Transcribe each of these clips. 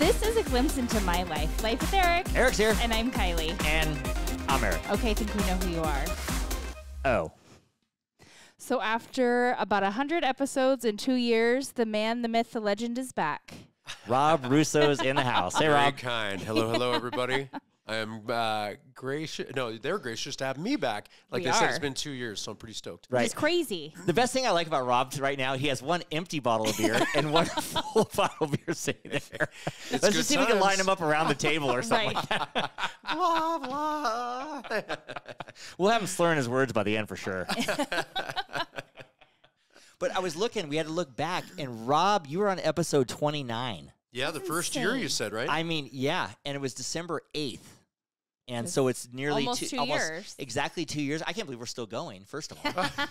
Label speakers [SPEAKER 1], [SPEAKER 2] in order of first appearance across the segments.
[SPEAKER 1] This is a glimpse into my life. Life with Eric.
[SPEAKER 2] Eric's here.
[SPEAKER 1] And I'm Kylie.
[SPEAKER 2] And I'm Eric.
[SPEAKER 1] Okay, I think we know who you are.
[SPEAKER 2] Oh.
[SPEAKER 1] So after about 100 episodes in 2 years, the man, the myth, the legend is back.
[SPEAKER 2] Robb Russo's in the house. Hey,
[SPEAKER 3] Very
[SPEAKER 2] Rob.
[SPEAKER 3] kind. Hello, everybody. I am gracious. No, they're gracious to have me back. Like I said, it's been 2 years, so I'm pretty stoked.
[SPEAKER 2] Right.
[SPEAKER 1] It's crazy.
[SPEAKER 2] The best thing I like about Rob right now, he has one empty bottle of beer and one full bottle of beer sitting there. Let's just see if we can line them up around the table or something like that.
[SPEAKER 3] Blah, blah.
[SPEAKER 2] We'll have him slurring his words by the end for sure. But I was looking, we had to look back, and Rob, you were on episode 29.
[SPEAKER 3] Yeah, the first year you said, right?
[SPEAKER 2] I mean, yeah, and it was December 8th. And so it's nearly
[SPEAKER 1] almost 2 years.
[SPEAKER 2] Exactly 2 years. I can't believe we're still going, first of all.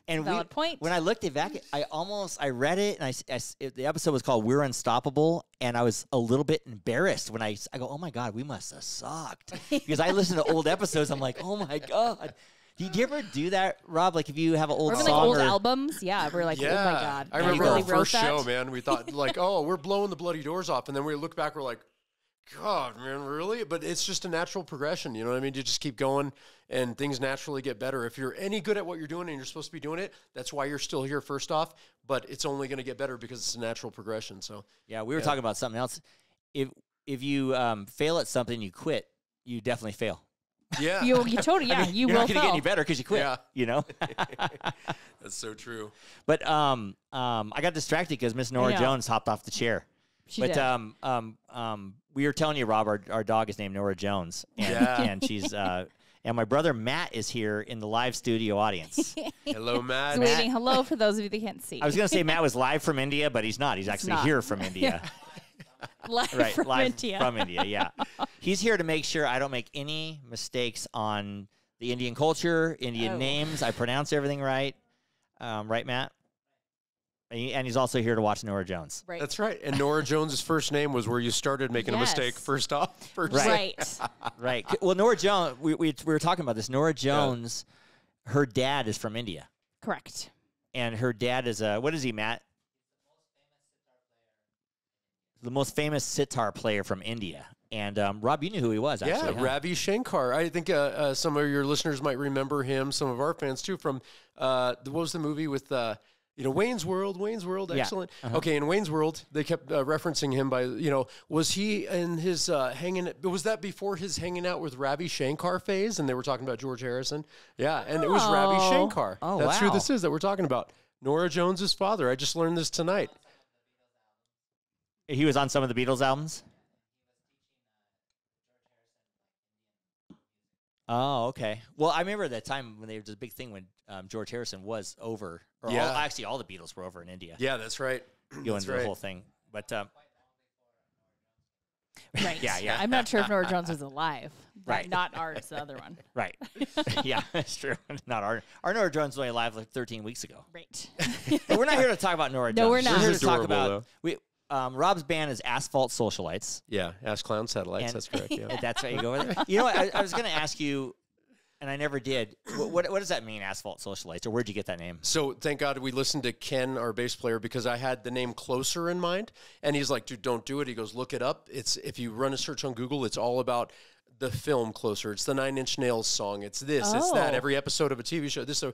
[SPEAKER 2] And
[SPEAKER 1] valid point.
[SPEAKER 2] When I looked at back, I read it, and the episode was called We're Unstoppable, and I was a little bit embarrassed when I go, oh my God, we must have sucked. Because I listen to old episodes, I'm like, oh my God. Did you ever do that, Rob? Like if you have an old song
[SPEAKER 1] like old albums? Yeah, we're like, oh my God.
[SPEAKER 3] I remember
[SPEAKER 1] really
[SPEAKER 3] our first
[SPEAKER 1] wrote
[SPEAKER 3] show,
[SPEAKER 1] that?
[SPEAKER 3] man. We thought like, oh, we're blowing the bloody doors off. And then we look back, we're like, God, man, really? But it's just a natural progression. You know what I mean? You just keep going and things naturally get better. If you're any good at what you're doing and you're supposed to be doing it, that's why you're still here first off. But it's only going to get better because it's a natural progression. So
[SPEAKER 2] yeah, we were talking about something else. If you fail at something, you quit, you definitely fail.
[SPEAKER 3] Yeah.
[SPEAKER 1] You totally, yeah,
[SPEAKER 2] I mean,
[SPEAKER 1] you
[SPEAKER 2] you're
[SPEAKER 1] will
[SPEAKER 2] not going to get any better because you quit, you know?
[SPEAKER 3] That's so true.
[SPEAKER 2] But I got distracted because Miss Nora Jones hopped off the chair.
[SPEAKER 1] She did.
[SPEAKER 2] We were telling you, Rob, our dog is named Nora Jones. And, and she's and my brother Matt is here in the live studio audience.
[SPEAKER 3] Hello, Matt.
[SPEAKER 1] He's waving hello for those of you that can't see.
[SPEAKER 2] I was going to say Matt was live from India, but he's not. He's actually here from India.
[SPEAKER 1] Live from India.
[SPEAKER 2] Yeah. He's here to make sure I don't make any mistakes on the Indian culture, Indian names. I pronounce everything right. Right, Matt? And he's also here to watch Nora Jones.
[SPEAKER 1] Right.
[SPEAKER 3] That's right. And Nora Jones' first name was where you started making a mistake first off.
[SPEAKER 1] Right.
[SPEAKER 2] Right. Well, Nora Jones, we were talking about this. Nora Jones, her dad is from India.
[SPEAKER 1] Correct.
[SPEAKER 2] And her dad is what is he, Matt? The most famous sitar player from India. And Rob, you knew who he was, actually.
[SPEAKER 3] Yeah, Ravi Shankar. I think some of your listeners might remember him, some of our fans too, from what was the movie with Wayne's World, excellent.
[SPEAKER 2] Yeah.
[SPEAKER 3] Okay, in Wayne's World, they kept referencing him by, was he in his was that before his hanging out with Ravi Shankar phase? And they were talking about George Harrison. Yeah, and it was Ravi Shankar.
[SPEAKER 2] Oh,
[SPEAKER 3] That's
[SPEAKER 2] wow.
[SPEAKER 3] who this is that we're talking about. Nora Jones' father. I just learned this tonight.
[SPEAKER 2] He was on some of the Beatles albums? Oh, okay. Well, I remember that time when there was a big thing when George Harrison was over. Or actually, all the Beatles were over in India.
[SPEAKER 3] Yeah, that's right.
[SPEAKER 2] Going through the whole thing. But
[SPEAKER 1] Right.
[SPEAKER 2] Yeah.
[SPEAKER 1] I'm not sure if Nora Jones was alive.
[SPEAKER 2] Right.
[SPEAKER 1] Not ours, the other one.
[SPEAKER 2] Right. Yeah, that's true. Not our Nora Jones was only alive like 13 weeks ago.
[SPEAKER 1] Right.
[SPEAKER 2] But we're not here to talk about Nora Jones.
[SPEAKER 1] No, we're not.
[SPEAKER 2] We're here to
[SPEAKER 3] She's
[SPEAKER 2] talk
[SPEAKER 3] adorable,
[SPEAKER 2] about Rob's band is Asphalt Socialites.
[SPEAKER 3] Yeah, Ask Clown Satellites.
[SPEAKER 2] And
[SPEAKER 3] That's correct. Yeah.
[SPEAKER 2] That's right. You go over there. You know what? I was going to ask you, and I never did. What does that mean, Asphalt Socialites, or where'd you get that name?
[SPEAKER 3] So thank God we listened to Ken, our bass player, because I had the name Closer in mind, and he's like, "Dude, don't do it." He goes, "Look it up. It's if you run a search on Google, it's all about the film Closer. It's the Nine Inch Nails song. It's this. It's that. Every episode of a TV show. This. So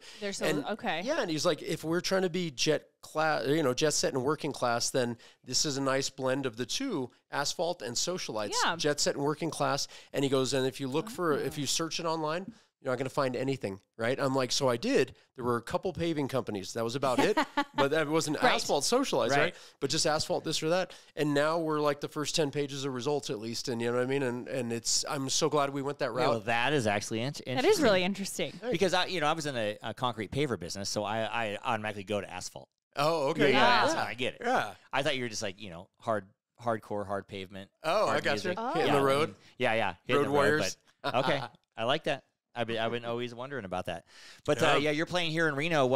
[SPEAKER 1] okay.
[SPEAKER 3] Yeah, and he's like, if we're trying to be jet set and working class, then this is a nice blend of the two, Asphalt and Socialites.
[SPEAKER 1] Yeah.
[SPEAKER 3] Jet set and working class. And he goes, and if you look if you search it online, you're not going to find anything, right? I'm like, so I did. There were a couple paving companies. That was about it. But that wasn't Asphalt Socialites, right? But just Asphalt this or that. And now we're like the first 10 pages of results at least. And you know what I mean? And I'm so glad we went that route.
[SPEAKER 2] Well, that is actually interesting.
[SPEAKER 1] That is really interesting.
[SPEAKER 2] Because I was in a concrete paver business, so I automatically go to asphalt.
[SPEAKER 3] Oh, okay.
[SPEAKER 2] Yeah. I get it.
[SPEAKER 3] Yeah.
[SPEAKER 2] I thought you were just like, hardcore, hard pavement.
[SPEAKER 3] Oh, I got you. Hitting the road.
[SPEAKER 2] Yeah.
[SPEAKER 3] Road warriors.
[SPEAKER 2] But, okay. I like that. I've been always wondering about that. But you're playing here in Reno,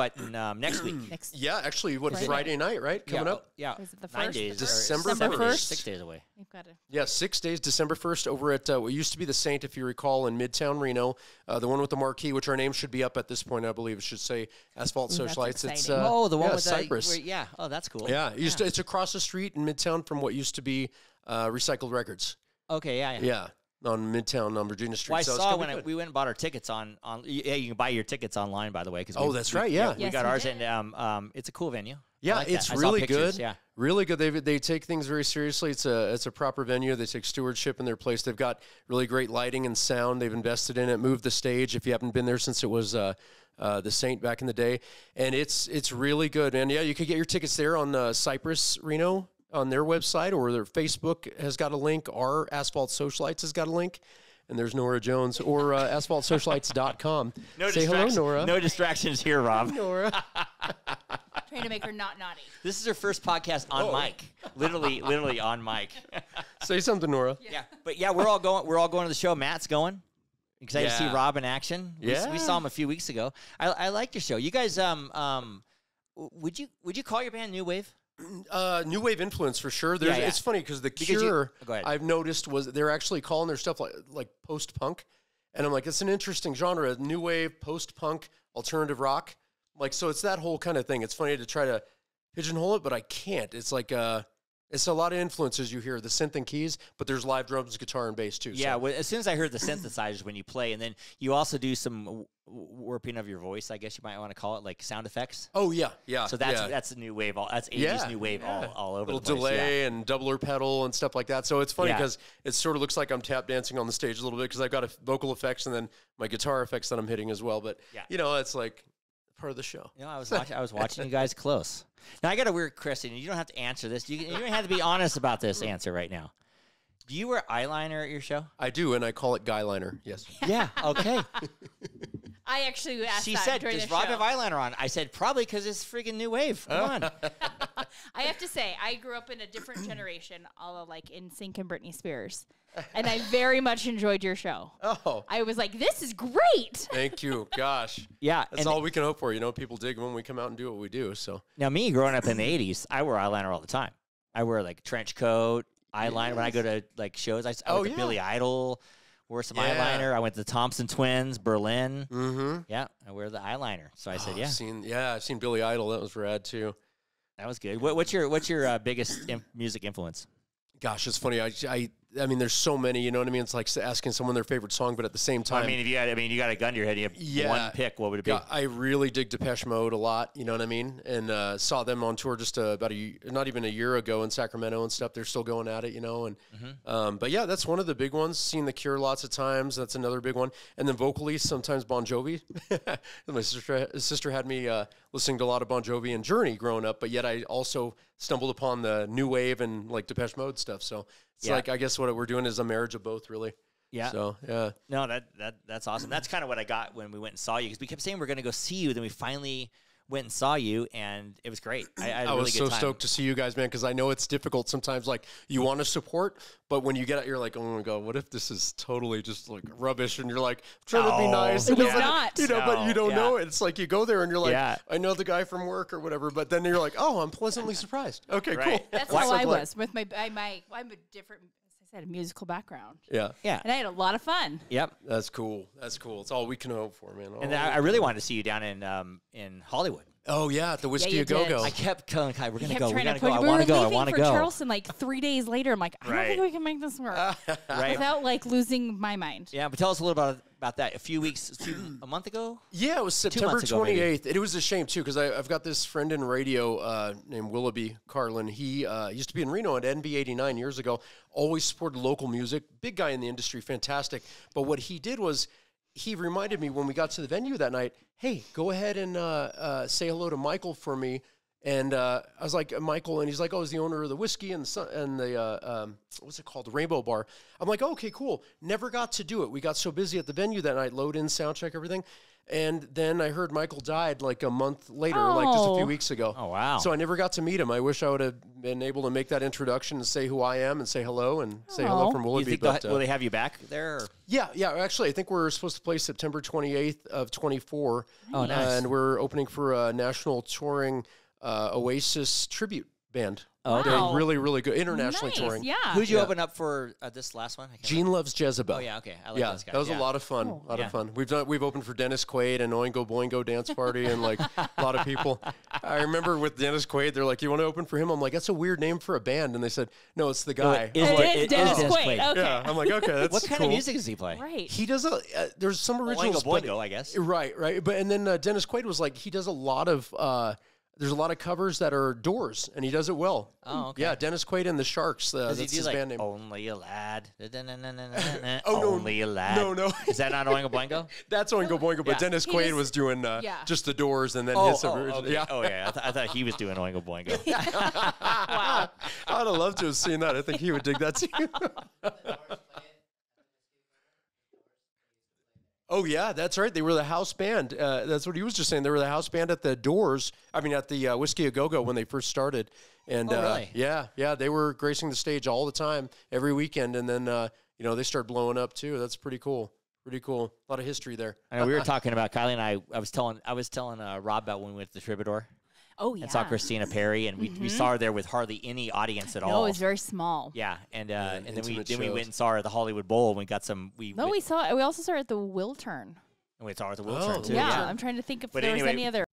[SPEAKER 2] next week?
[SPEAKER 3] Yeah, actually, Friday night, right? Coming up?
[SPEAKER 2] Yeah.
[SPEAKER 1] Is it the
[SPEAKER 2] 9
[SPEAKER 1] first?
[SPEAKER 2] days.
[SPEAKER 3] December
[SPEAKER 1] 1st?
[SPEAKER 2] 6 days away.
[SPEAKER 1] You've got to.
[SPEAKER 3] Yeah, 6 days, December 1st, over at what used to be the Saint, if you recall, in Midtown Reno. The one with the marquee, which our name should be up at this point, I believe. It should say Asphalt Socialites.
[SPEAKER 1] It's
[SPEAKER 2] the one with
[SPEAKER 3] Cypress.
[SPEAKER 2] Oh, that's cool.
[SPEAKER 3] Yeah, it's across the street in Midtown from what used to be Recycled Records.
[SPEAKER 2] Okay, yeah.
[SPEAKER 3] Yeah, on Midtown on Virginia Street.
[SPEAKER 2] Well, I
[SPEAKER 3] so
[SPEAKER 2] saw when we went and bought our tickets on. Yeah, you can buy your tickets online, by the way.
[SPEAKER 3] That's right. Yeah,
[SPEAKER 2] we
[SPEAKER 1] Yes,
[SPEAKER 2] got
[SPEAKER 1] we
[SPEAKER 2] ours,
[SPEAKER 1] did.
[SPEAKER 2] and it's a cool venue.
[SPEAKER 3] yeah,
[SPEAKER 2] I like
[SPEAKER 3] it's
[SPEAKER 2] that. I saw
[SPEAKER 3] really
[SPEAKER 2] pictures,
[SPEAKER 3] good.
[SPEAKER 2] Yeah,
[SPEAKER 3] Really good. They take things very seriously. It's a proper venue. They take stewardship in their place. They've got really great lighting and sound. They've invested in it. Moved the stage. If you haven't been there since it was the Saint back in the day, and it's really good, man. Yeah, you could get your tickets there on Cypress Reno on their website, or their Facebook has got a link. Our Asphalt Socialites has got a link. And there's Nora Jones, or asphaltsocialites.com. Say hello, Nora.
[SPEAKER 2] No distractions here, Rob.
[SPEAKER 3] Nora.
[SPEAKER 1] Trying to make her not naughty.
[SPEAKER 2] This is her first podcast on mic. Literally on mic.
[SPEAKER 3] Say something, Nora.
[SPEAKER 2] Yeah, but yeah, we're all going to the show. Matt's going. Excited to see
[SPEAKER 3] Yeah.
[SPEAKER 2] Rob in action.
[SPEAKER 3] Yeah.
[SPEAKER 2] We saw him a few weeks ago. I liked your show. You guys, would you call your band New Wave?
[SPEAKER 3] New wave influence for sure. There's,
[SPEAKER 2] Yeah.
[SPEAKER 3] It's funny because the
[SPEAKER 2] Because
[SPEAKER 3] Cure,
[SPEAKER 2] go ahead.
[SPEAKER 3] I've noticed, was they're actually calling their stuff like post punk, and I'm like, it's an interesting genre: new wave, post punk, alternative rock. Like, so it's that whole kind of thing. It's funny to try to pigeonhole it, but I can't. It's like it's a lot of influences you hear, the synth and keys, but there's live drums, guitar, and bass too.
[SPEAKER 2] Yeah,
[SPEAKER 3] so.
[SPEAKER 2] well, as soon as I heard the synthesizers when you play, and then you also do some warping of your voice, I guess you might want to call it, like sound effects.
[SPEAKER 3] Oh yeah.
[SPEAKER 2] So that's a new wave. That's 80s
[SPEAKER 3] Yeah,
[SPEAKER 2] new wave all over
[SPEAKER 3] little
[SPEAKER 2] the place.
[SPEAKER 3] delay and doubler pedal and stuff like that. So it's funny
[SPEAKER 2] Yeah.
[SPEAKER 3] because it sort of looks like I'm tap dancing on the stage a little bit because I've got vocal effects and then my guitar effects that I'm hitting as well. But
[SPEAKER 2] Yeah.
[SPEAKER 3] it's like part of the show.
[SPEAKER 2] You know, I was watching you guys close. Now I got a weird question. You don't have to answer this. You don't have to be honest about this answer right now. Do you wear eyeliner at your show?
[SPEAKER 3] I do, and I call it guy liner. Yes.
[SPEAKER 2] Yeah. Okay.
[SPEAKER 1] I actually asked
[SPEAKER 2] She
[SPEAKER 1] that
[SPEAKER 2] said,
[SPEAKER 1] during
[SPEAKER 2] "Does
[SPEAKER 1] the
[SPEAKER 2] Rob
[SPEAKER 1] show.
[SPEAKER 2] have eyeliner on?" I said, "Probably because it's freaking new wave." Come on.
[SPEAKER 1] I have to say, I grew up in a different generation, all like NSYNC and Britney Spears, and I very much enjoyed your show.
[SPEAKER 3] Oh,
[SPEAKER 1] I was like, "This is great."
[SPEAKER 3] thank you. Gosh.
[SPEAKER 2] Yeah.
[SPEAKER 3] That's
[SPEAKER 2] and
[SPEAKER 3] all we can hope for. People dig when we come out and do what we do. So
[SPEAKER 2] now, me growing up in the '80s, I wore eyeliner all the time. I wear like trench coat, eyeliner when I go to like shows. I went to
[SPEAKER 3] yeah.
[SPEAKER 2] Billy Idol, wore some
[SPEAKER 3] Yeah.
[SPEAKER 2] eyeliner. I went to the Thompson Twins, Berlin.
[SPEAKER 3] mm-hmm.
[SPEAKER 2] Yeah, I wear the eyeliner. So I said, "Yeah,
[SPEAKER 3] I've seen Billy Idol. That was rad too.
[SPEAKER 2] that was good." What's your biggest music influence?
[SPEAKER 3] Gosh, it's funny. I mean, there's so many. You know what I mean? It's like asking someone their favorite song, but at the same time,
[SPEAKER 2] I mean, you got a gun to your head. You have
[SPEAKER 3] Yeah.
[SPEAKER 2] one pick. What would it be?
[SPEAKER 3] yeah, I really dig Depeche Mode a lot. You know what I mean? And saw them on tour just about not even a year ago in Sacramento and stuff. They're still going at it, And but yeah, that's one of the big ones. Seen The Cure lots of times. That's another big one. And then vocally, sometimes Bon Jovi. My sister had me listening to a lot of Bon Jovi and Journey growing up, but yet I also stumbled upon the new wave and like Depeche Mode stuff. So it's like, I guess what we're doing is a marriage of both, really.
[SPEAKER 2] Yeah.
[SPEAKER 3] So yeah.
[SPEAKER 2] No, that's awesome. That's kind of what I got when we went and saw you, because we kept saying we're going to go see you. Then we finally went and saw you, and it was great. I had a really
[SPEAKER 3] was
[SPEAKER 2] good
[SPEAKER 3] so
[SPEAKER 2] time.
[SPEAKER 3] stoked to see you guys, man, because I know it's difficult sometimes. Like, you want to support, but when you get out, you're like, oh my God, what if this is totally just like rubbish? And you're like, trying to be nice.
[SPEAKER 1] It's
[SPEAKER 3] but,
[SPEAKER 1] not.
[SPEAKER 3] but you don't know it. It's like you go there and you're like,
[SPEAKER 2] Yeah.
[SPEAKER 3] I know the guy from work or whatever, but then you're like, oh, I'm pleasantly surprised. Okay,
[SPEAKER 2] Right.
[SPEAKER 3] cool.
[SPEAKER 1] That's
[SPEAKER 3] Well,
[SPEAKER 1] how
[SPEAKER 3] so
[SPEAKER 1] I
[SPEAKER 3] glad.
[SPEAKER 1] was with I'm a different, as I said, a musical background,
[SPEAKER 3] Yeah.
[SPEAKER 2] Yeah.
[SPEAKER 1] and I had a lot of fun.
[SPEAKER 2] Yep.
[SPEAKER 3] That's cool. That's cool. It's all we can hope for, man.
[SPEAKER 2] And I really wanted to see you down in Hollywood.
[SPEAKER 3] Oh, yeah, at the Whiskey
[SPEAKER 1] you
[SPEAKER 3] A Go
[SPEAKER 1] did.
[SPEAKER 3] Go.
[SPEAKER 2] I kept telling Kai, we're
[SPEAKER 1] Kept
[SPEAKER 2] gonna go. We're
[SPEAKER 1] trying
[SPEAKER 2] gonna
[SPEAKER 1] to
[SPEAKER 2] go.
[SPEAKER 1] push-
[SPEAKER 2] I
[SPEAKER 1] we
[SPEAKER 2] want
[SPEAKER 1] were
[SPEAKER 2] to go. I
[SPEAKER 1] leaving
[SPEAKER 2] want to
[SPEAKER 1] for
[SPEAKER 2] go.
[SPEAKER 1] Charleston like 3 days later. I'm like, I don't
[SPEAKER 2] Right.
[SPEAKER 1] think we can make this work
[SPEAKER 2] Right.
[SPEAKER 1] without like losing my mind.
[SPEAKER 2] Yeah, but tell us a little about that. A month ago.
[SPEAKER 3] Yeah, it was September
[SPEAKER 2] months ago, maybe.
[SPEAKER 3] 28th. It was a shame, too, because I've got this friend in radio named Willoughby Carlin. He used to be in Reno at NB89 years ago, always supported local music, big guy in the industry, fantastic. But what he did was he reminded me when we got to the venue that night, hey, go ahead and say hello to Michael for me. And I was like, Michael, and he's like, oh, he's the owner of the Whiskey and the what's it called? The Rainbow Bar. I'm like, okay, cool. Never got to do it. We got so busy at the venue that night, load in, sound check, everything. And then I heard Michael died like a month later, like just a
[SPEAKER 1] Oh.
[SPEAKER 3] few weeks ago.
[SPEAKER 2] Oh wow.
[SPEAKER 3] So I never got to meet him. I wish I would have been able to make that introduction and say who I am and say hello and say hello
[SPEAKER 1] Aw.
[SPEAKER 3] from
[SPEAKER 2] you
[SPEAKER 3] Willoughby.
[SPEAKER 2] think
[SPEAKER 3] But,
[SPEAKER 2] will they have you back there? Or?
[SPEAKER 3] yeah. Actually, I think we're supposed to play September 28th of 24.
[SPEAKER 2] Oh, nice.
[SPEAKER 3] And we're opening for a national touring Oasis tribute band.
[SPEAKER 2] Oh,
[SPEAKER 3] They're
[SPEAKER 1] Wow.
[SPEAKER 3] really, really good. Internationally
[SPEAKER 1] Nice,
[SPEAKER 3] touring.
[SPEAKER 1] Yeah.
[SPEAKER 2] Who'd you
[SPEAKER 3] Yeah.
[SPEAKER 2] open up for this last one? I can't
[SPEAKER 3] Gene Loves Jezebel.
[SPEAKER 2] remember. Oh, yeah, okay. I like
[SPEAKER 3] Yeah,
[SPEAKER 2] those guys.
[SPEAKER 3] that was
[SPEAKER 2] yeah.
[SPEAKER 3] a lot of fun.
[SPEAKER 1] Cool.
[SPEAKER 3] A lot
[SPEAKER 2] Yeah.
[SPEAKER 3] of fun. We've opened for Dennis Quaid and Oingo Boingo Dance Party and like a lot of people. I remember with Dennis Quaid, they're like, "You want to open for him?" I'm like, "That's a weird name for a band." And they said, "No, it's the
[SPEAKER 2] No,
[SPEAKER 3] guy."
[SPEAKER 2] it is
[SPEAKER 3] I'm
[SPEAKER 1] It
[SPEAKER 3] like,
[SPEAKER 1] is
[SPEAKER 2] it is
[SPEAKER 1] Dennis
[SPEAKER 2] Dennis
[SPEAKER 1] Quaid.
[SPEAKER 2] Quaid.
[SPEAKER 1] Okay.
[SPEAKER 3] yeah, I'm like, okay, that's
[SPEAKER 2] What kind
[SPEAKER 3] cool.
[SPEAKER 2] of music does he play?
[SPEAKER 1] Right.
[SPEAKER 3] He does there's some originals,
[SPEAKER 2] Oingo
[SPEAKER 3] but-
[SPEAKER 2] Boingo, I guess.
[SPEAKER 3] Right. But and then Dennis Quaid was like, he does a lot of there's a lot of covers that are Doors, and he does it well.
[SPEAKER 2] Oh, okay.
[SPEAKER 3] Yeah, Dennis Quaid and the Sharks.
[SPEAKER 2] Does
[SPEAKER 3] That's
[SPEAKER 2] he do
[SPEAKER 3] his
[SPEAKER 2] like
[SPEAKER 3] band name.
[SPEAKER 2] Only a Lad?
[SPEAKER 3] Oh, no.
[SPEAKER 2] Only a Lad.
[SPEAKER 3] No.
[SPEAKER 2] Is that not Oingo Boingo?
[SPEAKER 3] That's Oingo Boingo, but
[SPEAKER 2] Yeah.
[SPEAKER 3] Dennis
[SPEAKER 1] He
[SPEAKER 3] Quaid
[SPEAKER 1] just-
[SPEAKER 3] was doing
[SPEAKER 1] yeah.
[SPEAKER 3] just the Doors, and then his original.
[SPEAKER 2] okay.
[SPEAKER 3] Yeah.
[SPEAKER 2] Oh, yeah. I thought he was doing Oingo Boingo.
[SPEAKER 1] Wow.
[SPEAKER 3] I'd have loved to have seen that. I think he would dig that too. Oh yeah, that's right. They were the house band. That's what he was just saying. They were the house band at the Doors. I mean, at the Whiskey A Go Go when they first started. And
[SPEAKER 2] Oh, really?
[SPEAKER 3] yeah, they were gracing the stage all the time, every weekend. And then they started blowing up too. That's pretty cool. Pretty cool. A lot of history there.
[SPEAKER 2] I know we were talking about Kylie and I was telling Rob about when we went to the Troubadour
[SPEAKER 1] Oh, yeah.
[SPEAKER 2] and saw Christina Perry, and we saw her there with hardly any audience at
[SPEAKER 1] No,
[SPEAKER 2] all.
[SPEAKER 1] it was very small.
[SPEAKER 2] Yeah, and then we
[SPEAKER 3] intimate
[SPEAKER 2] went
[SPEAKER 3] shows.
[SPEAKER 2] and saw her at the Hollywood Bowl, and we got some.
[SPEAKER 1] We also saw it at the Wiltern.
[SPEAKER 2] And we saw her at the Wiltern
[SPEAKER 3] Oh,
[SPEAKER 2] too.
[SPEAKER 1] Yeah,
[SPEAKER 2] Yeah.
[SPEAKER 1] I'm trying to think if
[SPEAKER 2] But
[SPEAKER 1] there
[SPEAKER 2] anyway,
[SPEAKER 1] was any other.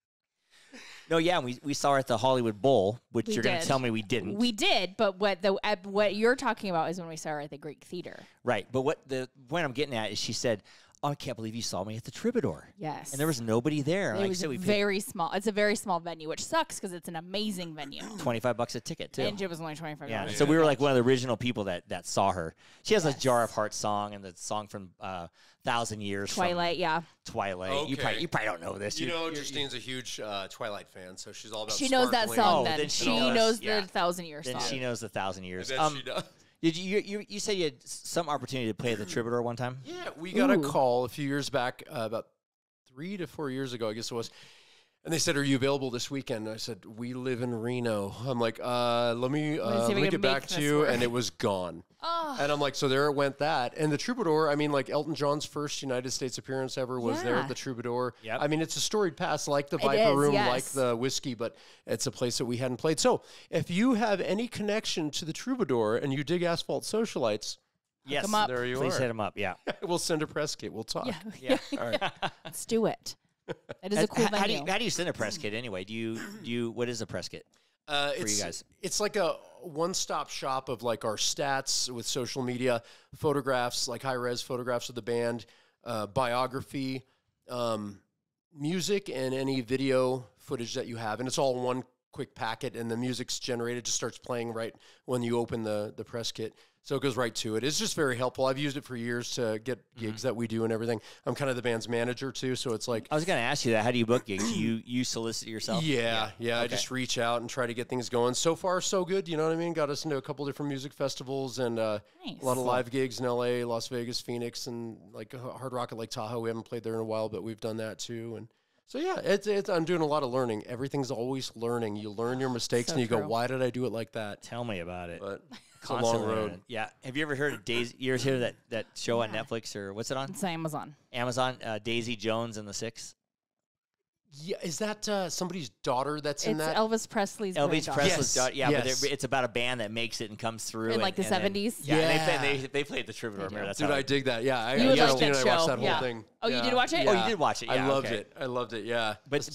[SPEAKER 2] No, yeah, and we saw her at the Hollywood Bowl, which
[SPEAKER 1] We
[SPEAKER 2] you're going
[SPEAKER 1] did.
[SPEAKER 2] to tell me we didn't.
[SPEAKER 1] We did, but what you're talking about is when we saw her at the Greek Theater.
[SPEAKER 2] Right, but what the point I'm getting at is she said, "Oh, I can't believe you saw me at the Troubadour."
[SPEAKER 1] Yes.
[SPEAKER 2] And there was nobody there.
[SPEAKER 1] It
[SPEAKER 2] Like I
[SPEAKER 1] was
[SPEAKER 2] said, we paid
[SPEAKER 1] very small. It's a very small venue, which sucks because it's an amazing venue.
[SPEAKER 2] $25 a ticket too.
[SPEAKER 1] And it was only $25.
[SPEAKER 2] Yeah, so we were like one of the original people that saw her. She has a
[SPEAKER 1] Yes.
[SPEAKER 2] Jar of Heart song and the song from 1,000 Years from
[SPEAKER 1] Twilight, yeah.
[SPEAKER 2] Twilight.
[SPEAKER 3] Okay.
[SPEAKER 2] You probably don't know this.
[SPEAKER 3] Justine's a huge Twilight fan, so she's all about.
[SPEAKER 1] She knows that
[SPEAKER 3] sparkling.
[SPEAKER 1] song
[SPEAKER 2] Oh,
[SPEAKER 1] then.
[SPEAKER 2] then she
[SPEAKER 1] She
[SPEAKER 2] knows,
[SPEAKER 1] knows
[SPEAKER 2] yeah.
[SPEAKER 1] the 1,000-year
[SPEAKER 2] Then
[SPEAKER 1] song.
[SPEAKER 2] she knows the 1,000 Years.
[SPEAKER 3] I bet she does.
[SPEAKER 2] Did you said you had some opportunity to play at the Troubadour one time?
[SPEAKER 3] Yeah, we got a
[SPEAKER 1] Ooh.
[SPEAKER 3] call a few years back, about 3 to 4 years ago, I guess it was. And they said, "Are you available this weekend?" I said, "We live in Reno." I'm like, let me
[SPEAKER 1] Let's see if we can
[SPEAKER 3] get back
[SPEAKER 1] make
[SPEAKER 3] to
[SPEAKER 1] this
[SPEAKER 3] you.
[SPEAKER 1] work.
[SPEAKER 3] And it was gone.
[SPEAKER 1] Oh,
[SPEAKER 3] And I'm like, so there it went that. And the Troubadour, I mean, like Elton John's first United States appearance ever was there
[SPEAKER 1] Yeah.
[SPEAKER 3] at the Troubadour.
[SPEAKER 2] Yep.
[SPEAKER 3] I mean, it's a storied past, like the
[SPEAKER 1] It
[SPEAKER 3] Viper
[SPEAKER 1] is,
[SPEAKER 3] Room,
[SPEAKER 1] yes.
[SPEAKER 3] like the Whiskey, but it's a place that we hadn't played. So if you have any connection to the Troubadour and you dig Asphalt Socialites,
[SPEAKER 2] Yes.
[SPEAKER 1] 'em up.
[SPEAKER 3] there you
[SPEAKER 2] Please
[SPEAKER 3] are.
[SPEAKER 2] hit him up. Yeah.
[SPEAKER 3] We'll send a press kit. We'll talk.
[SPEAKER 1] yeah.
[SPEAKER 2] Yeah.
[SPEAKER 3] All right.
[SPEAKER 1] Let's do it. It is a cool
[SPEAKER 2] how
[SPEAKER 1] venue.
[SPEAKER 2] do you send a press kit anyway? Do you what is a press kit?
[SPEAKER 3] It's,
[SPEAKER 2] you guys?
[SPEAKER 3] It's like a one-stop shop of like our stats with social media, photographs, like high-res photographs of the band, biography, music, and any video footage that you have. And it's all in one quick packet, and the music's generated, just starts playing right when you open the press kit. So it goes right to it. It's just very helpful. I've used it for years to get gigs that we do and everything. I'm kind of the band's manager too, so it's like
[SPEAKER 2] I was going to ask you that. How do you book gigs? You solicit yourself?
[SPEAKER 3] Yeah. I
[SPEAKER 2] Okay.
[SPEAKER 3] just reach out and try to get things going. So far, so good. You know what I mean? Got us into a couple different music festivals and a lot of live gigs in LA, Las Vegas, Phoenix, and like Hard Rock at Lake Tahoe. We haven't played there in a while, but we've done that too. And so yeah, it's I'm doing a lot of learning. Everything's always learning. You learn your mistakes
[SPEAKER 1] So
[SPEAKER 3] and you go,
[SPEAKER 1] true.
[SPEAKER 3] why did I do it like that?
[SPEAKER 2] Tell me about it.
[SPEAKER 3] But it's a long
[SPEAKER 2] Constantly
[SPEAKER 3] road.
[SPEAKER 2] learning. Yeah. Have you ever heard of Daisy? You ever heard of that show on Netflix or what's it on?
[SPEAKER 1] It's Amazon.
[SPEAKER 2] Amazon. Daisy Jones and the Six.
[SPEAKER 3] Yeah, is that somebody's daughter that's in
[SPEAKER 1] It's
[SPEAKER 3] that?
[SPEAKER 1] Elvis Presley's
[SPEAKER 2] Elvis
[SPEAKER 1] granddaughter.
[SPEAKER 2] Presley's
[SPEAKER 3] Yes,
[SPEAKER 2] daughter. Yeah,
[SPEAKER 3] yes.
[SPEAKER 2] but it's about a band that makes it and comes through
[SPEAKER 1] In, like, the
[SPEAKER 2] and then-
[SPEAKER 1] 70s?
[SPEAKER 2] Yeah,
[SPEAKER 3] Yeah.
[SPEAKER 2] they played the Troubadour. Remember that's
[SPEAKER 3] Dude,
[SPEAKER 2] how
[SPEAKER 3] I dig that. Yeah,
[SPEAKER 1] You would like
[SPEAKER 3] Justine
[SPEAKER 1] that
[SPEAKER 3] and I watched
[SPEAKER 1] show.
[SPEAKER 3] that whole
[SPEAKER 1] Yeah.
[SPEAKER 3] thing.
[SPEAKER 1] Oh, you
[SPEAKER 3] Yeah.
[SPEAKER 1] did watch it?
[SPEAKER 2] Oh, you did watch it.
[SPEAKER 3] I
[SPEAKER 2] Yeah,
[SPEAKER 3] loved
[SPEAKER 2] okay.
[SPEAKER 3] it. I loved it. Yeah.
[SPEAKER 2] But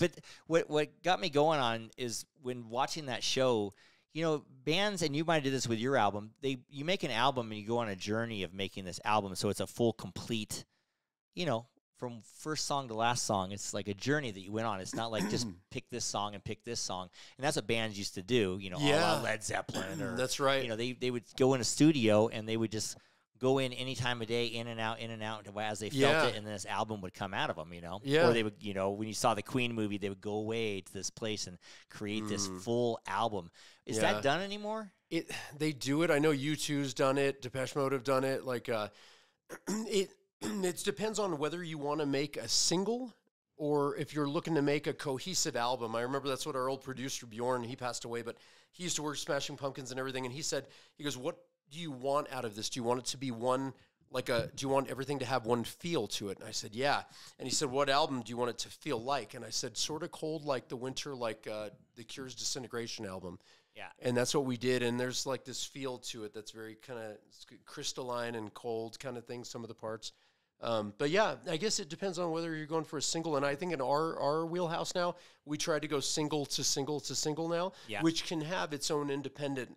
[SPEAKER 2] what got me going on is when watching that show, you know, bands, and you might have did this with your album, you make an album and you go on a journey of making this album, so it's a full, complete, you know, from first song to last song, it's like a journey that you went on. It's not like just pick this song and pick this song. And that's what bands used to do, you know, a
[SPEAKER 3] Yeah.
[SPEAKER 2] la Led Zeppelin or
[SPEAKER 3] That's right.
[SPEAKER 2] you know, they would go in a studio and they would just go in any time of day, in and out as they felt
[SPEAKER 3] Yeah.
[SPEAKER 2] it, and then this album would come out of them, you know?
[SPEAKER 3] Yeah.
[SPEAKER 2] Or they would, you know, when you saw the Queen movie, they would go away to this place and create this full album. Is
[SPEAKER 3] Yeah.
[SPEAKER 2] that done anymore?
[SPEAKER 3] They do it. I know U2's done it. Depeche Mode have done it. Like it depends on whether you want to make a single or if you're looking to make a cohesive album. I remember that's what our old producer Bjorn, he passed away, but he used to work Smashing Pumpkins and everything. And he goes, "What do you want out of this? Do you want it to be one, do you want everything to have one feel to it?" And I said, "Yeah." And he said, "What album do you want it to feel like?" And I said, "Sort of cold, like the winter, like the Cure's Disintegration album."
[SPEAKER 2] Yeah.
[SPEAKER 3] And that's what we did. And there's like this feel to it that's very kind of crystalline and cold kind of thing, some of the parts. But yeah, I guess it depends on whether you're going for a single. And I think in our wheelhouse now, we try to go single to single to single now, which can have its own independent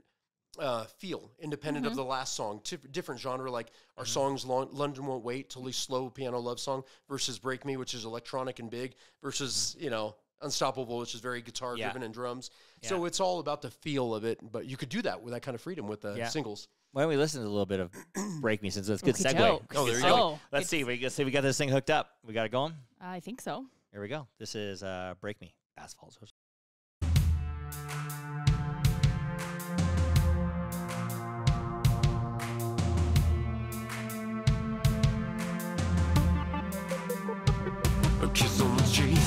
[SPEAKER 3] feel, independent of the last song. Different genre, like our songs London Won't Wait, totally slow piano love song, versus Break Me, which is electronic and big, versus, you know, Unstoppable, which is very guitar driven and drums. So it's all about the feel of it, but you could do that with that kind of freedom with the singles.
[SPEAKER 2] Why don't we listen to a little bit of Break Me, since it's a good segue.
[SPEAKER 1] Joke.
[SPEAKER 3] Oh, there you go.
[SPEAKER 2] Let's see. We got this thing hooked up. We got it going?
[SPEAKER 1] I think so.
[SPEAKER 2] Here we go. This is Break Me, Asphalt Socialites.
[SPEAKER 4] A kiss on the cheek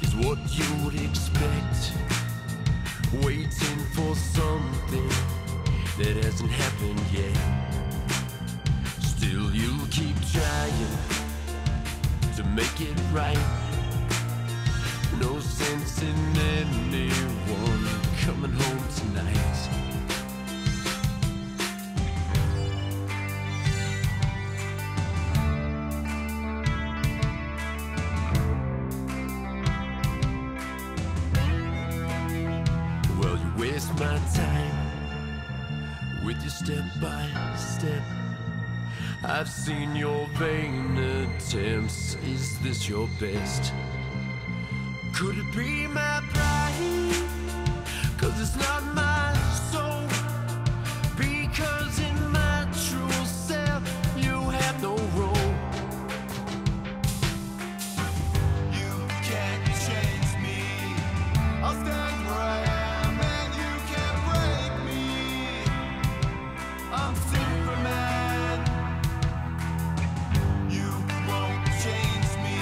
[SPEAKER 4] is what you would expect. Waiting for something that hasn't happened yet. Still you keep trying to make it right. No sense in anyone coming home tonight. Well, you waste my time with your step by step. I've seen your vain attempts. Is this your best? Could it be my pride? 'Cause it's not my soul. Because in my true self you have no role. You can't change me. I'll stand where I am and you can't break me. I'm Superman. You won't change me.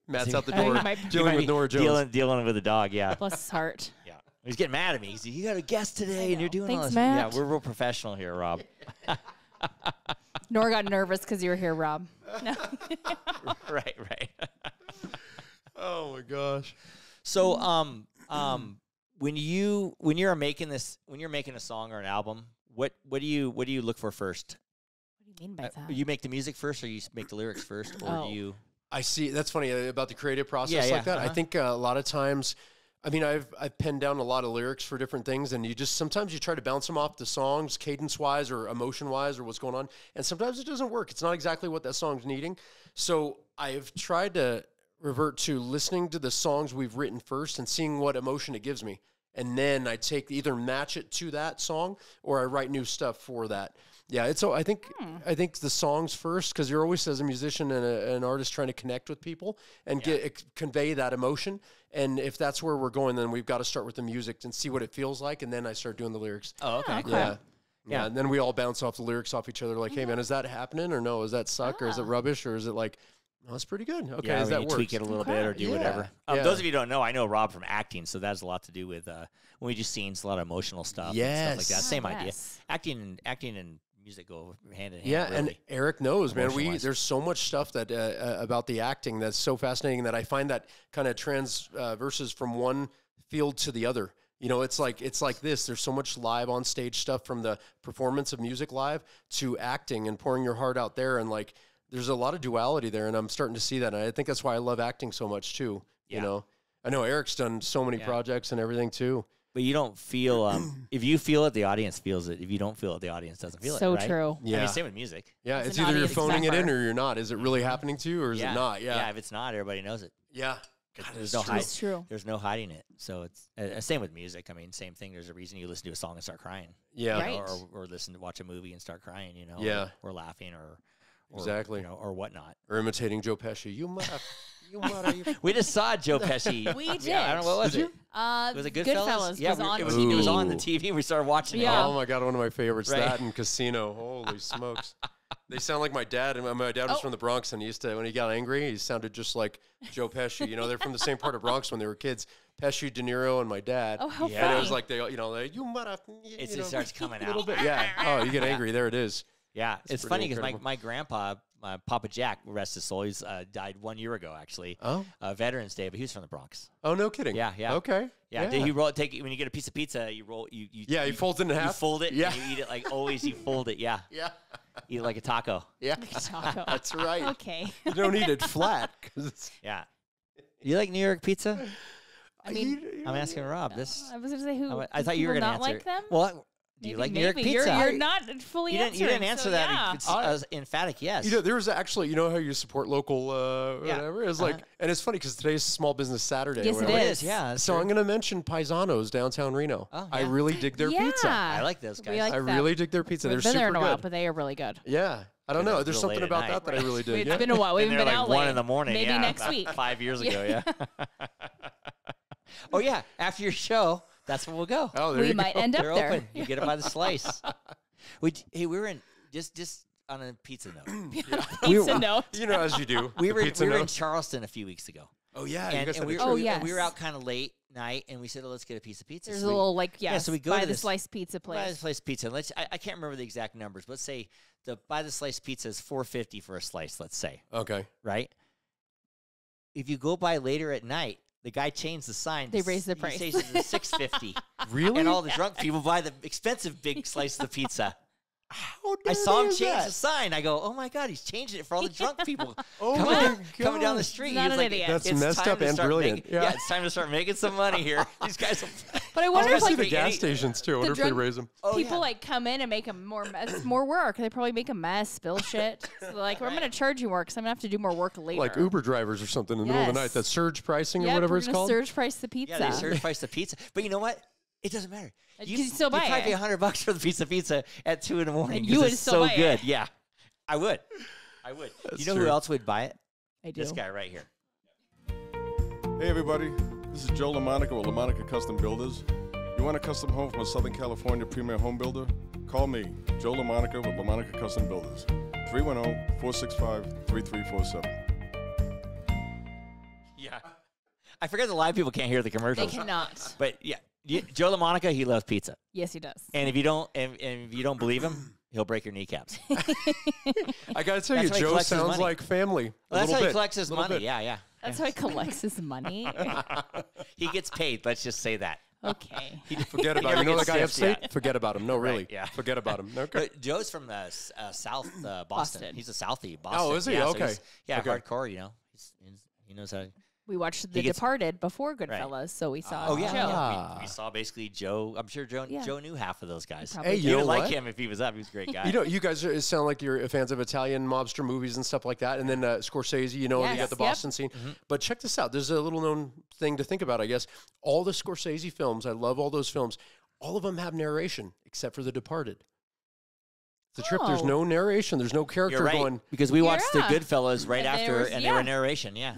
[SPEAKER 3] Matt's out the
[SPEAKER 1] I think
[SPEAKER 3] door,
[SPEAKER 1] it might-
[SPEAKER 3] dealing with Nora Jones.
[SPEAKER 2] Dealing with a dog, yeah.
[SPEAKER 1] Bless his heart.
[SPEAKER 2] Yeah. He's getting mad at me. He's like, you got a guest today, and you're doing all
[SPEAKER 1] Thanks,
[SPEAKER 2] this.
[SPEAKER 1] Matt.
[SPEAKER 2] Yeah, we're real professional here, Rob.
[SPEAKER 1] Nora got nervous because you were here, Rob. No.
[SPEAKER 2] right.
[SPEAKER 3] Oh my gosh.
[SPEAKER 2] So, when you're making a song or an album, what do you look for first?
[SPEAKER 1] What do you mean by that?
[SPEAKER 2] You make the music first, or you make the lyrics first, or do you?
[SPEAKER 3] I see. That's funny about the creative process
[SPEAKER 2] Yeah,
[SPEAKER 3] like that. I
[SPEAKER 2] uh-huh.
[SPEAKER 3] think a lot of times, I mean, I've penned down a lot of lyrics for different things, and sometimes you try to bounce them off the songs, cadence wise or emotion wise, or what's going on, and sometimes it doesn't work. It's not exactly what that song's needing. So I've tried to revert to listening to the songs we've written first and seeing what emotion it gives me, and then I either match it to that song or I write new stuff for that. Yeah, it's so I think the songs first, because you're always, as a musician and an artist, trying to connect with people and convey that emotion. And if that's where we're going, then we've got to start with the music and see what it feels like, and then I start doing the lyrics.
[SPEAKER 2] Oh, okay.
[SPEAKER 3] Yeah. And then we all bounce off the lyrics off each other, like, hey man, is that happening or no? Is that suck or is it rubbish or is it like, oh, that's pretty good. Okay,
[SPEAKER 2] Yeah,
[SPEAKER 3] does that
[SPEAKER 2] you
[SPEAKER 3] work?
[SPEAKER 2] tweak it a little bit or do whatever.
[SPEAKER 3] Yeah.
[SPEAKER 2] Those of you who don't know, I know Rob from acting, so that has a lot to do with when we do scenes, a lot of emotional stuff and stuff like that.
[SPEAKER 3] Yes.
[SPEAKER 2] Same
[SPEAKER 1] Oh,
[SPEAKER 2] idea.
[SPEAKER 1] yes.
[SPEAKER 2] Acting and music go hand in hand.
[SPEAKER 3] Yeah, and
[SPEAKER 2] really.
[SPEAKER 3] Eric knows, man.
[SPEAKER 2] Emotion-wise.
[SPEAKER 3] There's so much stuff that about the acting that's so fascinating that I find that kind of verses from one field to the other. You know, it's like this. There's so much live on stage stuff, from the performance of music live to acting and pouring your heart out there, and like there's a lot of duality there, and I'm starting to see that, and I think that's why I love acting so much too.
[SPEAKER 2] Yeah.
[SPEAKER 3] You know, I know Eric's done so many projects and everything too.
[SPEAKER 2] But you don't feel if you feel it, the audience feels it. If you don't feel it, the audience doesn't feel it.
[SPEAKER 1] So
[SPEAKER 2] right?
[SPEAKER 1] true.
[SPEAKER 2] I
[SPEAKER 3] Yeah.
[SPEAKER 2] mean, same with music.
[SPEAKER 3] Yeah,
[SPEAKER 1] It's
[SPEAKER 3] it's
[SPEAKER 1] an
[SPEAKER 3] either you're
[SPEAKER 1] audience
[SPEAKER 3] phoning it in
[SPEAKER 1] member.
[SPEAKER 3] or you're not. Is it really happening to you or is it not?
[SPEAKER 2] Yeah. If it's not, everybody knows it.
[SPEAKER 3] Yeah.
[SPEAKER 2] There's
[SPEAKER 3] it's
[SPEAKER 2] no
[SPEAKER 3] true.
[SPEAKER 2] hide.
[SPEAKER 1] It's true.
[SPEAKER 2] There's no hiding it. So it's same with music. I mean, same thing. There's a reason you listen to a song and start crying.
[SPEAKER 3] Yeah.
[SPEAKER 1] Right.
[SPEAKER 2] Or watch a movie and start crying. You know.
[SPEAKER 3] Yeah.
[SPEAKER 2] Or laughing or
[SPEAKER 3] Exactly.
[SPEAKER 2] You know, or whatnot.
[SPEAKER 3] Or imitating Joe Pesci. You mother.
[SPEAKER 2] We just saw Joe Pesci.
[SPEAKER 1] We did.
[SPEAKER 2] Yeah, I don't know what was
[SPEAKER 3] Did
[SPEAKER 2] it. Was it Goodfellas?
[SPEAKER 1] Goodfellas
[SPEAKER 2] Yeah,
[SPEAKER 1] was on.
[SPEAKER 2] it was on the
[SPEAKER 3] Ooh.
[SPEAKER 2] TV. We started watching
[SPEAKER 1] Yeah.
[SPEAKER 3] Oh my God, one of my favorites.
[SPEAKER 2] Right.
[SPEAKER 3] That and Casino. Holy smokes. They sound like my dad. And my dad was from the Bronx, and he used to, when he got angry, he sounded just like Joe Pesci. You know, they're from the same part of Bronx when they were kids. Pesci, De Niro, and my dad.
[SPEAKER 1] Oh, how
[SPEAKER 2] Yeah.
[SPEAKER 3] And it
[SPEAKER 1] funny.
[SPEAKER 3] was like you mother.
[SPEAKER 2] It starts coming
[SPEAKER 3] a little
[SPEAKER 2] out.
[SPEAKER 3] bit. Yeah. Oh, you get angry. There it is.
[SPEAKER 2] Yeah, it's
[SPEAKER 3] pretty
[SPEAKER 2] funny because
[SPEAKER 3] incredible.
[SPEAKER 2] my grandpa, Papa Jack, rest his soul, he's died 1 year ago, actually.
[SPEAKER 3] Oh.
[SPEAKER 2] Veterans Day, but he was from the Bronx.
[SPEAKER 3] Oh, no kidding.
[SPEAKER 2] Yeah.
[SPEAKER 3] Okay.
[SPEAKER 2] Yeah.
[SPEAKER 3] Yeah.
[SPEAKER 2] Did he roll? Take when you get a piece of pizza, you roll. You
[SPEAKER 3] Yeah, he folds it in half.
[SPEAKER 2] You fold it.
[SPEAKER 3] Yeah.
[SPEAKER 2] And you eat it like always. You fold it. Yeah.
[SPEAKER 3] Yeah.
[SPEAKER 2] Eat it like a taco.
[SPEAKER 3] Yeah.
[SPEAKER 1] Taco.
[SPEAKER 3] That's right.
[SPEAKER 1] Okay.
[SPEAKER 3] You don't eat it flat. 'Cause it's,
[SPEAKER 2] Yeah. You like New York pizza?
[SPEAKER 1] I mean,
[SPEAKER 2] I'm asking Rob. This.
[SPEAKER 1] I was going to say who.
[SPEAKER 2] I thought you were
[SPEAKER 1] going to
[SPEAKER 2] answer.
[SPEAKER 1] like them.
[SPEAKER 2] Well, do you
[SPEAKER 1] Maybe,
[SPEAKER 2] like New York
[SPEAKER 1] maybe.
[SPEAKER 2] pizza?
[SPEAKER 1] You're not fully
[SPEAKER 2] You
[SPEAKER 1] answering.
[SPEAKER 2] didn't answer
[SPEAKER 1] so
[SPEAKER 2] that.
[SPEAKER 1] Yeah.
[SPEAKER 2] It's a emphatic yes.
[SPEAKER 3] you know, there was actually, you know how you support local
[SPEAKER 2] Yeah.
[SPEAKER 3] whatever? It's like, and it's funny because today's Small Business Saturday.
[SPEAKER 1] Yes,
[SPEAKER 3] or
[SPEAKER 1] it
[SPEAKER 3] whatever.
[SPEAKER 1] is.
[SPEAKER 2] Yeah.
[SPEAKER 3] So I'm going to mention Paisanos downtown Reno.
[SPEAKER 2] Oh,
[SPEAKER 3] I
[SPEAKER 2] yeah.
[SPEAKER 3] really dig their pizza.
[SPEAKER 2] I like those guys.
[SPEAKER 1] We like
[SPEAKER 3] I
[SPEAKER 1] them.
[SPEAKER 3] really dig their pizza.
[SPEAKER 1] We've
[SPEAKER 3] They're
[SPEAKER 1] been there
[SPEAKER 3] super
[SPEAKER 1] in a while,
[SPEAKER 3] good.
[SPEAKER 1] but they are really good.
[SPEAKER 3] Yeah. I don't
[SPEAKER 2] Yeah,
[SPEAKER 3] know.
[SPEAKER 2] it's
[SPEAKER 3] There's
[SPEAKER 2] real
[SPEAKER 3] something
[SPEAKER 2] late at
[SPEAKER 3] about
[SPEAKER 2] night.
[SPEAKER 3] that I really dig.
[SPEAKER 1] It's
[SPEAKER 3] Yeah.
[SPEAKER 1] been a while. We
[SPEAKER 2] Been
[SPEAKER 1] haven't
[SPEAKER 2] there
[SPEAKER 1] been
[SPEAKER 2] like
[SPEAKER 1] out
[SPEAKER 2] 1
[SPEAKER 1] late.
[SPEAKER 2] in the morning.
[SPEAKER 1] Maybe
[SPEAKER 2] yeah,
[SPEAKER 1] next
[SPEAKER 2] about
[SPEAKER 1] week.
[SPEAKER 2] 5 years ago. Yeah. Oh yeah. After your show, that's when we'll go.
[SPEAKER 3] Oh, there
[SPEAKER 1] We
[SPEAKER 3] you
[SPEAKER 1] might
[SPEAKER 3] go.
[SPEAKER 1] end up
[SPEAKER 2] They're
[SPEAKER 1] there.
[SPEAKER 2] open. You get it by the slice. We were in just on a pizza note.
[SPEAKER 1] Pizza note.
[SPEAKER 3] You know, as you do.
[SPEAKER 2] We
[SPEAKER 3] The
[SPEAKER 2] were
[SPEAKER 3] pizza
[SPEAKER 2] in
[SPEAKER 3] note.
[SPEAKER 2] Charleston a few weeks ago.
[SPEAKER 3] Oh, yeah. You
[SPEAKER 2] And,
[SPEAKER 3] guys had
[SPEAKER 2] we,
[SPEAKER 3] a
[SPEAKER 2] were,
[SPEAKER 1] Oh,
[SPEAKER 3] trip.
[SPEAKER 2] and we were
[SPEAKER 1] yes.
[SPEAKER 2] out kind of late night, and we said, "Oh, let's get a piece of pizza."
[SPEAKER 1] There's
[SPEAKER 2] So
[SPEAKER 1] a
[SPEAKER 2] we-
[SPEAKER 1] little like
[SPEAKER 2] so we go
[SPEAKER 1] by
[SPEAKER 2] to
[SPEAKER 1] the
[SPEAKER 2] this-
[SPEAKER 1] sliced pizza
[SPEAKER 2] Buy the
[SPEAKER 1] place.
[SPEAKER 2] slice pizza. And I can't remember the exact numbers, but let's say the buy the slice pizza is $4.50 for a slice. Let's say,
[SPEAKER 3] Okay.
[SPEAKER 2] right? If you go by later at night, the guy changed the sign.
[SPEAKER 1] They raised the
[SPEAKER 2] He
[SPEAKER 1] price.
[SPEAKER 2] says it's $6.50,
[SPEAKER 3] Really?
[SPEAKER 2] and all the drunk people buy the expensive big slice of the pizza.
[SPEAKER 3] How
[SPEAKER 2] I saw
[SPEAKER 3] dirty
[SPEAKER 2] him
[SPEAKER 3] is
[SPEAKER 2] change
[SPEAKER 3] that?
[SPEAKER 2] the sign. I go, "Oh my god, he's changing it for all the drunk people
[SPEAKER 3] Oh
[SPEAKER 2] coming,
[SPEAKER 3] my
[SPEAKER 2] coming down the
[SPEAKER 3] God.
[SPEAKER 2] street."
[SPEAKER 1] Not
[SPEAKER 2] He was
[SPEAKER 1] an
[SPEAKER 2] like,
[SPEAKER 1] idiot.
[SPEAKER 3] That's
[SPEAKER 2] "It's
[SPEAKER 3] messed
[SPEAKER 2] time
[SPEAKER 3] up
[SPEAKER 2] to
[SPEAKER 3] and
[SPEAKER 2] start
[SPEAKER 3] brilliant.
[SPEAKER 2] making-
[SPEAKER 3] Yeah.
[SPEAKER 2] it's time to start making some money here." These guys.
[SPEAKER 1] But I
[SPEAKER 3] I was
[SPEAKER 1] wonder
[SPEAKER 3] going
[SPEAKER 1] if
[SPEAKER 3] to say
[SPEAKER 1] like
[SPEAKER 3] the gas stations, too. I wonder if they
[SPEAKER 1] drunk-
[SPEAKER 3] raise them.
[SPEAKER 2] Oh,
[SPEAKER 1] people
[SPEAKER 2] yeah.
[SPEAKER 1] like come in and make them more work. They probably make a mess, spill shit. So they're like, I'm going to charge you more because I'm going to have to do more work later.
[SPEAKER 3] Like Uber drivers or something in the middle of the night.
[SPEAKER 1] Yes.
[SPEAKER 3] That surge pricing
[SPEAKER 1] Yeah,
[SPEAKER 3] or whatever
[SPEAKER 1] we're
[SPEAKER 3] it's
[SPEAKER 1] gonna
[SPEAKER 3] called.
[SPEAKER 1] surge price the pizza.
[SPEAKER 2] Yeah, they surge price the pizza. But you know what? It doesn't matter.
[SPEAKER 1] You can still buy
[SPEAKER 2] probably
[SPEAKER 1] it.
[SPEAKER 2] pay $100 for the piece of pizza at 2 in the morning.
[SPEAKER 1] And
[SPEAKER 2] 'cause
[SPEAKER 1] you would
[SPEAKER 2] it's
[SPEAKER 1] still
[SPEAKER 2] so
[SPEAKER 1] buy it.
[SPEAKER 2] good. Yeah, I would.
[SPEAKER 3] That's
[SPEAKER 2] You know who
[SPEAKER 3] true.
[SPEAKER 2] else would buy it?
[SPEAKER 1] I do.
[SPEAKER 2] This guy right here.
[SPEAKER 5] Hey everybody, this is Joe LaMonica with LaMonica Custom Builders. You want a custom home from a Southern California premier home builder? Call me, Joe LaMonica with LaMonica Custom Builders. 310-465-3347.
[SPEAKER 2] Yeah. I forget that a lot of people can't hear the
[SPEAKER 1] They
[SPEAKER 2] commercials.
[SPEAKER 1] cannot.
[SPEAKER 2] But yeah, Joe LaMonica, he loves pizza.
[SPEAKER 1] Yes, he does.
[SPEAKER 2] And if you don't, and if you don't believe him, he'll break your kneecaps.
[SPEAKER 3] I got to tell you,
[SPEAKER 2] That's how he
[SPEAKER 3] Joe
[SPEAKER 2] collects his
[SPEAKER 3] sounds
[SPEAKER 2] money.
[SPEAKER 3] like family.
[SPEAKER 2] Well,
[SPEAKER 3] a
[SPEAKER 2] that's
[SPEAKER 3] little
[SPEAKER 2] how he
[SPEAKER 3] bit.
[SPEAKER 2] collects his
[SPEAKER 3] Little
[SPEAKER 2] money.
[SPEAKER 3] bit.
[SPEAKER 2] Yeah, yeah.
[SPEAKER 1] That's how he collects his money.
[SPEAKER 2] He gets paid. Let's just say that.
[SPEAKER 1] Okay.
[SPEAKER 3] Forget about
[SPEAKER 2] never
[SPEAKER 3] him. You know
[SPEAKER 2] gets
[SPEAKER 3] that guy
[SPEAKER 2] tips,
[SPEAKER 3] upstate?
[SPEAKER 2] yeah.
[SPEAKER 3] Forget about him. No, really.
[SPEAKER 2] yeah.
[SPEAKER 3] Forget about him. Okay.
[SPEAKER 2] But Joe's from the South Boston.
[SPEAKER 1] Boston.
[SPEAKER 2] He's a Southie Boston.
[SPEAKER 3] Oh, is he?
[SPEAKER 2] Yeah, so
[SPEAKER 3] Okay.
[SPEAKER 2] he's- yeah,
[SPEAKER 3] Okay.
[SPEAKER 2] hardcore. You know, he knows how.
[SPEAKER 1] We watched The
[SPEAKER 2] He gets-
[SPEAKER 1] Departed before Goodfellas, so we saw
[SPEAKER 2] Oh yeah,
[SPEAKER 1] Joe.
[SPEAKER 2] yeah. We saw basically Joe. I'm sure Joe.
[SPEAKER 1] Yeah.
[SPEAKER 2] Joe knew half of those guys.
[SPEAKER 1] probably
[SPEAKER 3] Hey,
[SPEAKER 1] did.
[SPEAKER 3] you
[SPEAKER 2] You
[SPEAKER 3] know
[SPEAKER 2] would like
[SPEAKER 3] what?
[SPEAKER 2] him if he was up. He was a great guy.
[SPEAKER 3] You know, you guys sound like you're fans of Italian mobster movies and stuff like that. And then Scorsese, you know, you
[SPEAKER 1] Yes,
[SPEAKER 3] got the
[SPEAKER 1] yep.
[SPEAKER 3] Boston scene. But check this out. There's a little known thing to think about, I guess. All the Scorsese films, I love all those films. All of them have narration except for The Departed. The trip, there's
[SPEAKER 1] Oh.
[SPEAKER 3] no narration. There's no character
[SPEAKER 2] You're right
[SPEAKER 3] going.
[SPEAKER 2] because we watched the
[SPEAKER 1] Yeah.
[SPEAKER 2] Goodfellas right
[SPEAKER 1] And there
[SPEAKER 2] after,
[SPEAKER 1] was-
[SPEAKER 2] and they
[SPEAKER 1] yeah.
[SPEAKER 2] were narration. Yeah.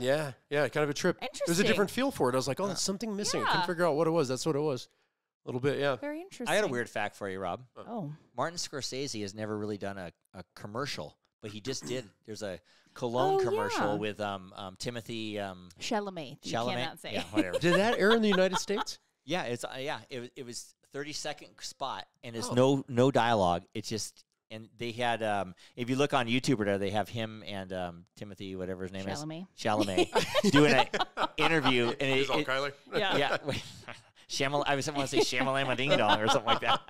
[SPEAKER 3] Yeah, kind of a trip. There's a
[SPEAKER 1] Interesting.
[SPEAKER 3] different feel for it. I was like, oh, there's something missing. I couldn't
[SPEAKER 1] Yeah.
[SPEAKER 3] figure out what it was. That's what it was. A little bit, yeah.
[SPEAKER 1] Very interesting.
[SPEAKER 2] I got a weird fact for you, Rob.
[SPEAKER 1] Oh.
[SPEAKER 2] Martin Scorsese has never really done a commercial, but he just did. There's a cologne
[SPEAKER 1] Oh,
[SPEAKER 2] commercial
[SPEAKER 1] yeah.
[SPEAKER 2] with Timothy
[SPEAKER 1] Chalamet. You
[SPEAKER 2] Chalamet.
[SPEAKER 1] cannot say.
[SPEAKER 2] Yeah, whatever.
[SPEAKER 3] Did that air in the United States?
[SPEAKER 2] Yeah, it was 30-second spot, and it's
[SPEAKER 3] Oh.
[SPEAKER 2] no dialogue. It's just, and they had if you look on YouTube or whatever, they have him and Timothy, whatever his name
[SPEAKER 1] Chalamet.
[SPEAKER 2] is, Chalamet, doing an interview, and
[SPEAKER 3] It's all Kylie.
[SPEAKER 1] Yeah.
[SPEAKER 2] yeah, wait, I was want to say Shamalama Ding Dong or something like that.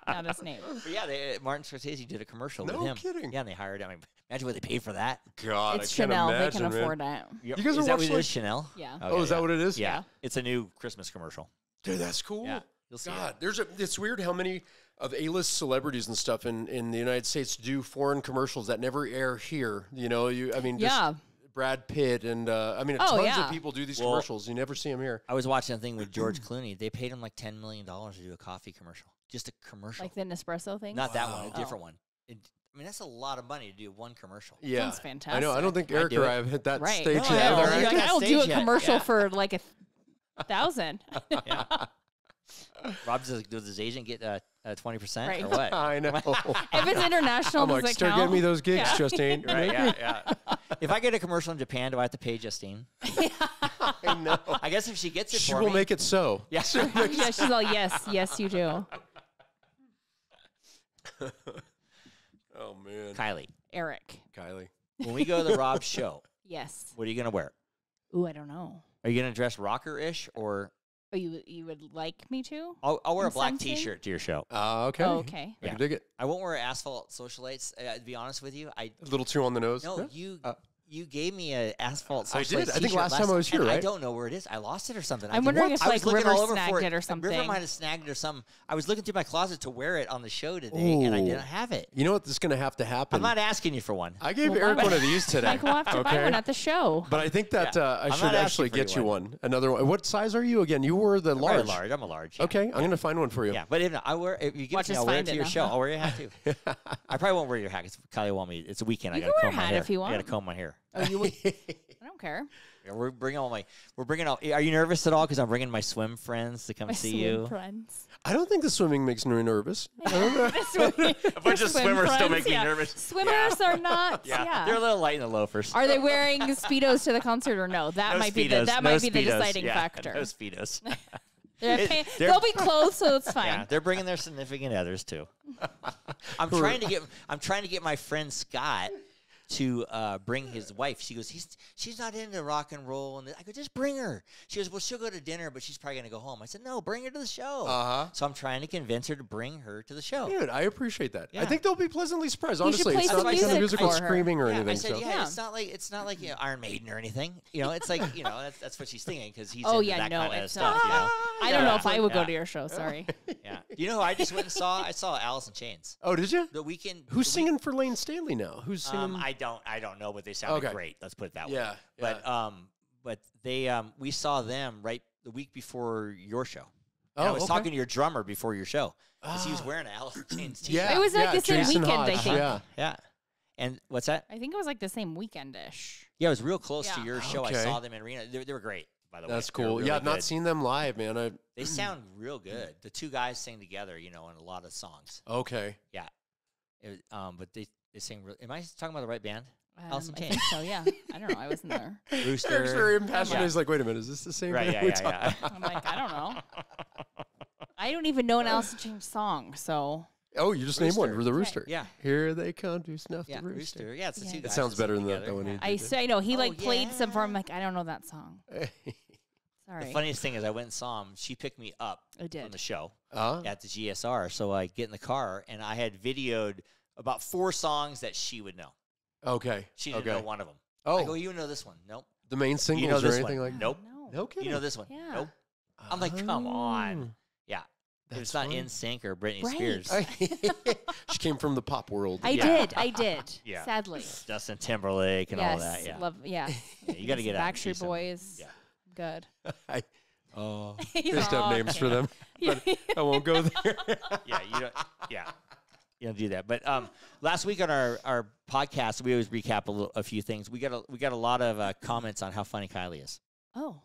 [SPEAKER 1] Not his name.
[SPEAKER 2] But yeah, Martin Scorsese did a commercial
[SPEAKER 3] No
[SPEAKER 2] with him.
[SPEAKER 3] kidding.
[SPEAKER 2] Yeah, and they hired him. I mean, imagine what they paid for that.
[SPEAKER 3] God,
[SPEAKER 1] It's
[SPEAKER 3] I can't
[SPEAKER 1] Chanel.
[SPEAKER 3] imagine,
[SPEAKER 1] They can
[SPEAKER 3] man.
[SPEAKER 1] afford that.
[SPEAKER 3] You guys
[SPEAKER 2] is
[SPEAKER 3] are
[SPEAKER 2] that what
[SPEAKER 3] watching
[SPEAKER 2] it
[SPEAKER 3] like-
[SPEAKER 2] is, Chanel?
[SPEAKER 1] Yeah.
[SPEAKER 3] Oh, is that what it is?
[SPEAKER 2] Yeah. It's a new Christmas commercial.
[SPEAKER 3] Dude, that's cool.
[SPEAKER 2] Yeah, you'll see
[SPEAKER 3] God,
[SPEAKER 2] it.
[SPEAKER 3] it's weird how many of A-list celebrities and stuff in the United States do foreign commercials that never air here. You know, just
[SPEAKER 1] Yeah.
[SPEAKER 3] Brad Pitt and
[SPEAKER 1] Oh,
[SPEAKER 3] tons
[SPEAKER 1] yeah.
[SPEAKER 3] of people do these
[SPEAKER 2] Well-
[SPEAKER 3] commercials. You never see them here.
[SPEAKER 2] I was watching a thing with George Clooney. They paid him like $10 million to do a coffee commercial. Just a commercial.
[SPEAKER 1] Like the Nespresso thing?
[SPEAKER 2] Not that one, a
[SPEAKER 1] Oh.
[SPEAKER 2] different one. I mean, that's a lot of money to do one commercial.
[SPEAKER 3] Yeah,
[SPEAKER 1] Sounds
[SPEAKER 3] I know. I
[SPEAKER 1] fantastic.
[SPEAKER 3] don't think
[SPEAKER 2] I'd
[SPEAKER 3] Eric
[SPEAKER 2] do
[SPEAKER 3] or
[SPEAKER 2] it.
[SPEAKER 3] I have hit that
[SPEAKER 1] Right.
[SPEAKER 3] stage
[SPEAKER 2] No,
[SPEAKER 3] yet.
[SPEAKER 2] I
[SPEAKER 3] either,
[SPEAKER 2] don't.
[SPEAKER 3] right?
[SPEAKER 1] You're like,
[SPEAKER 2] That
[SPEAKER 1] I don't do
[SPEAKER 2] stage
[SPEAKER 1] a
[SPEAKER 2] yet.
[SPEAKER 1] commercial
[SPEAKER 2] Yeah.
[SPEAKER 1] for like $1,000.
[SPEAKER 2] Yeah. Rob does his agent get 20%
[SPEAKER 1] Right.
[SPEAKER 2] or what?
[SPEAKER 3] I know.
[SPEAKER 1] If it's international,
[SPEAKER 3] I'm
[SPEAKER 1] does
[SPEAKER 3] like,
[SPEAKER 1] it
[SPEAKER 3] start
[SPEAKER 1] count?
[SPEAKER 3] getting me those gigs,
[SPEAKER 1] Yeah.
[SPEAKER 3] Justine.
[SPEAKER 2] Right, yeah. If I get a commercial in Japan, do I have to pay Justine?
[SPEAKER 3] I know.
[SPEAKER 2] I guess if she gets it
[SPEAKER 3] She
[SPEAKER 2] for
[SPEAKER 3] will
[SPEAKER 2] me.
[SPEAKER 3] make it so.
[SPEAKER 2] Yeah.
[SPEAKER 1] Yeah, she's all, yes, you do.
[SPEAKER 3] Oh man,
[SPEAKER 2] Kylie,
[SPEAKER 1] Eric.
[SPEAKER 3] Kylie.
[SPEAKER 2] when we go to the Rob show,
[SPEAKER 1] Yes.
[SPEAKER 2] what are you going to wear?
[SPEAKER 1] Ooh, I don't know.
[SPEAKER 2] Are you going to dress rocker-ish or
[SPEAKER 1] Oh, you would like me to?
[SPEAKER 2] I'll wear a black
[SPEAKER 1] Something?
[SPEAKER 2] T-shirt to your show.
[SPEAKER 3] Okay.
[SPEAKER 1] Oh, okay.
[SPEAKER 3] I can dig it.
[SPEAKER 2] I won't wear Asphalt Socialites. To be honest with you,
[SPEAKER 3] A little too on the nose.
[SPEAKER 2] no,
[SPEAKER 3] Yeah.
[SPEAKER 2] you gave me a Asphalt
[SPEAKER 3] I
[SPEAKER 2] Socialites.
[SPEAKER 3] did. I think
[SPEAKER 2] t-shirt
[SPEAKER 3] last time I was here,
[SPEAKER 2] and I
[SPEAKER 3] right?
[SPEAKER 2] don't know where it is. I lost it or something.
[SPEAKER 1] I'm wondering if,
[SPEAKER 2] I was
[SPEAKER 1] like,
[SPEAKER 2] looking
[SPEAKER 1] River
[SPEAKER 2] all over
[SPEAKER 1] snagged
[SPEAKER 2] for
[SPEAKER 1] it or
[SPEAKER 2] River
[SPEAKER 1] something.
[SPEAKER 2] might have snagged it or something. I was looking through my closet to wear it on the show today, and I
[SPEAKER 3] Ooh.
[SPEAKER 2] didn't have it.
[SPEAKER 3] You know what? This is going to have to happen.
[SPEAKER 2] I'm not asking you for one.
[SPEAKER 3] I gave
[SPEAKER 1] Well,
[SPEAKER 3] Eric
[SPEAKER 1] why-
[SPEAKER 3] one of these today.
[SPEAKER 1] Like, we'll have to buy one at the show.
[SPEAKER 3] But I think that I
[SPEAKER 2] I'm
[SPEAKER 3] should
[SPEAKER 2] not asking
[SPEAKER 3] actually
[SPEAKER 2] for
[SPEAKER 3] get
[SPEAKER 2] you
[SPEAKER 3] you one. Another one. What size are you again? You were the
[SPEAKER 2] I'm very
[SPEAKER 3] large.
[SPEAKER 2] large. I'm a large. Yeah.
[SPEAKER 3] Okay, I'm going to find one for you.
[SPEAKER 2] Yeah, but if not, if you give
[SPEAKER 1] Watch
[SPEAKER 2] it to me,
[SPEAKER 1] us
[SPEAKER 2] I'll wear it
[SPEAKER 1] find
[SPEAKER 2] to
[SPEAKER 1] it
[SPEAKER 2] your
[SPEAKER 1] now.
[SPEAKER 2] show. I'll wear your hat too. I probably won't wear your hat because Kylie won't me. It's a weekend.
[SPEAKER 1] You
[SPEAKER 2] I got to
[SPEAKER 1] can wear
[SPEAKER 2] comb
[SPEAKER 1] a
[SPEAKER 2] my
[SPEAKER 1] hat
[SPEAKER 2] hair.
[SPEAKER 1] if you
[SPEAKER 2] I got to
[SPEAKER 1] want.
[SPEAKER 2] comb my hair.
[SPEAKER 1] Oh, you would? I don't care.
[SPEAKER 2] Yeah, we're bringing all. Are you nervous at all? Because I'm bringing my swim friends to come
[SPEAKER 1] My
[SPEAKER 2] see
[SPEAKER 1] swim
[SPEAKER 2] you.
[SPEAKER 1] friends.
[SPEAKER 3] I don't think the swimming makes me nervous. I don't know.
[SPEAKER 2] A bunch of swimmers still make me nervous.
[SPEAKER 1] Swimmers are not. Yeah.
[SPEAKER 2] They're a little light in the loafers.
[SPEAKER 1] Are they wearing Speedos to the concert or no? That
[SPEAKER 2] No
[SPEAKER 1] might be
[SPEAKER 2] Speedos,
[SPEAKER 1] the
[SPEAKER 2] no
[SPEAKER 1] the
[SPEAKER 2] Speedos.
[SPEAKER 1] deciding
[SPEAKER 2] Yeah,
[SPEAKER 1] factor.
[SPEAKER 2] No Speedos.
[SPEAKER 1] They're
[SPEAKER 2] they're-
[SPEAKER 1] they'll be clothed, so it's fine.
[SPEAKER 2] Yeah, they're bringing their significant others too. I'm trying to get my friend Scott to bring his wife. She goes, she's not into rock and roll, and I go, just bring her. She goes, well, she'll go to dinner, but she's probably gonna go home. I said, no, bring her to the show. So I'm trying to convince her to bring her to the show.
[SPEAKER 3] Dude, I appreciate that. I
[SPEAKER 2] Yeah.
[SPEAKER 3] think they'll be pleasantly surprised.
[SPEAKER 1] You should
[SPEAKER 3] Honestly,
[SPEAKER 1] play
[SPEAKER 3] it's
[SPEAKER 1] some
[SPEAKER 3] not like kind of
[SPEAKER 1] music
[SPEAKER 3] musical
[SPEAKER 1] for her.
[SPEAKER 3] screaming or
[SPEAKER 2] Yeah,
[SPEAKER 3] anything.
[SPEAKER 2] I said,
[SPEAKER 3] so.
[SPEAKER 2] yeah, it's not like Iron Maiden or anything. It's like that's what she's thinking because he's
[SPEAKER 1] Oh,
[SPEAKER 2] into
[SPEAKER 1] yeah,
[SPEAKER 2] that
[SPEAKER 1] no,
[SPEAKER 2] kind of
[SPEAKER 1] it's
[SPEAKER 2] stuff.
[SPEAKER 1] not. I don't know if I would go
[SPEAKER 2] Yeah.
[SPEAKER 1] to your show. Sorry.
[SPEAKER 2] Yeah. You know who I just went and saw? I saw Alice in Chains.
[SPEAKER 3] Oh, did you?
[SPEAKER 2] The weekend.
[SPEAKER 3] Who's singing for Lane Staley now? Who's singing?
[SPEAKER 2] I don't know, but they sounded
[SPEAKER 3] Okay.
[SPEAKER 2] great. Let's put it that way.
[SPEAKER 3] Yeah,
[SPEAKER 2] But they we saw them right the week before your show.
[SPEAKER 3] Oh,
[SPEAKER 2] And I was
[SPEAKER 3] okay.
[SPEAKER 2] talking to your drummer before your show because he was wearing an Alice in Chains t-shirt.
[SPEAKER 3] Yeah,
[SPEAKER 1] It was like the same
[SPEAKER 3] Jason
[SPEAKER 1] weekend, I
[SPEAKER 3] Hodge,
[SPEAKER 1] think.
[SPEAKER 3] Yeah.
[SPEAKER 2] Yeah. And what's that?
[SPEAKER 1] I think it was like the same weekend-ish.
[SPEAKER 2] Yeah, it was real close to
[SPEAKER 1] Yeah.
[SPEAKER 2] your show.
[SPEAKER 3] Okay.
[SPEAKER 2] I saw them in Reno. They were great, by the way.
[SPEAKER 3] That's
[SPEAKER 2] They were
[SPEAKER 3] cool.
[SPEAKER 2] really
[SPEAKER 3] Yeah, I've not
[SPEAKER 2] good.
[SPEAKER 3] seen them live, man.
[SPEAKER 2] They sound real good. The two guys sing together, in a lot of songs.
[SPEAKER 3] Okay.
[SPEAKER 2] Yeah. But they sing. Am I talking about the right band? Alice in
[SPEAKER 1] I
[SPEAKER 2] Chains.
[SPEAKER 1] think so, yeah. I don't know. I wasn't there.
[SPEAKER 3] Eric's
[SPEAKER 2] Rooster.
[SPEAKER 3] very impassioned.
[SPEAKER 2] Yeah.
[SPEAKER 3] He's like, wait a minute, is this the same
[SPEAKER 2] Right.
[SPEAKER 3] band?
[SPEAKER 2] Yeah.
[SPEAKER 1] I'm like, I don't know. I don't even know an Alice in Chains song, so.
[SPEAKER 3] Oh, you just named one.
[SPEAKER 2] Rooster.
[SPEAKER 3] The Rooster.
[SPEAKER 2] Yeah.
[SPEAKER 3] Here they come to snuff
[SPEAKER 2] Yeah.
[SPEAKER 3] the Rooster.
[SPEAKER 2] Rooster. Yeah, it's the
[SPEAKER 1] Yeah.
[SPEAKER 2] two
[SPEAKER 1] It
[SPEAKER 2] guys.
[SPEAKER 3] sounds
[SPEAKER 2] that sing
[SPEAKER 3] better than
[SPEAKER 2] together.
[SPEAKER 3] that one.
[SPEAKER 2] Yeah.
[SPEAKER 1] I know he
[SPEAKER 2] Oh,
[SPEAKER 1] played some for. I'm
[SPEAKER 2] yeah.
[SPEAKER 1] like, I don't know that song. Sorry.
[SPEAKER 2] The funniest thing is I went and saw him. She picked me up
[SPEAKER 1] I did.
[SPEAKER 2] from the show
[SPEAKER 3] Uh,
[SPEAKER 2] at the GSR. So I get in the car, and I had videoed about 4 songs that she would know.
[SPEAKER 3] okay.
[SPEAKER 2] She didn't
[SPEAKER 3] okay.
[SPEAKER 2] know one of them.
[SPEAKER 3] Oh,
[SPEAKER 2] I go, you know this one? Nope.
[SPEAKER 3] the main singles
[SPEAKER 2] You know
[SPEAKER 3] or
[SPEAKER 2] this
[SPEAKER 3] anything
[SPEAKER 2] one?
[SPEAKER 3] like
[SPEAKER 2] Nope.
[SPEAKER 1] No.
[SPEAKER 3] No kidding.
[SPEAKER 2] You know this one?
[SPEAKER 1] Yeah.
[SPEAKER 2] Nope. I'm like, come on. Yeah.
[SPEAKER 3] That's
[SPEAKER 2] It's not
[SPEAKER 3] funny.
[SPEAKER 2] In Sync or Britney
[SPEAKER 1] Right.
[SPEAKER 2] Spears.
[SPEAKER 3] She came from the pop world.
[SPEAKER 1] I
[SPEAKER 2] Yeah.
[SPEAKER 1] did.
[SPEAKER 2] Yeah.
[SPEAKER 1] Sadly.
[SPEAKER 2] Justin Timberlake and
[SPEAKER 1] yes.
[SPEAKER 2] all that. Yeah.
[SPEAKER 1] Love. Yeah.
[SPEAKER 2] Yeah, you got to get out and see
[SPEAKER 1] Backstreet
[SPEAKER 2] some-
[SPEAKER 1] Boys.
[SPEAKER 2] Yeah.
[SPEAKER 1] Good.
[SPEAKER 3] Oh,
[SPEAKER 1] He's
[SPEAKER 3] just have
[SPEAKER 1] all,
[SPEAKER 3] names
[SPEAKER 1] okay.
[SPEAKER 3] for them. But I won't go there.
[SPEAKER 2] Yeah, you don't. Yeah, you don't do that. But last week on our podcast, we always recap a few things. We got a lot of comments on how funny Kylie is.
[SPEAKER 1] Oh.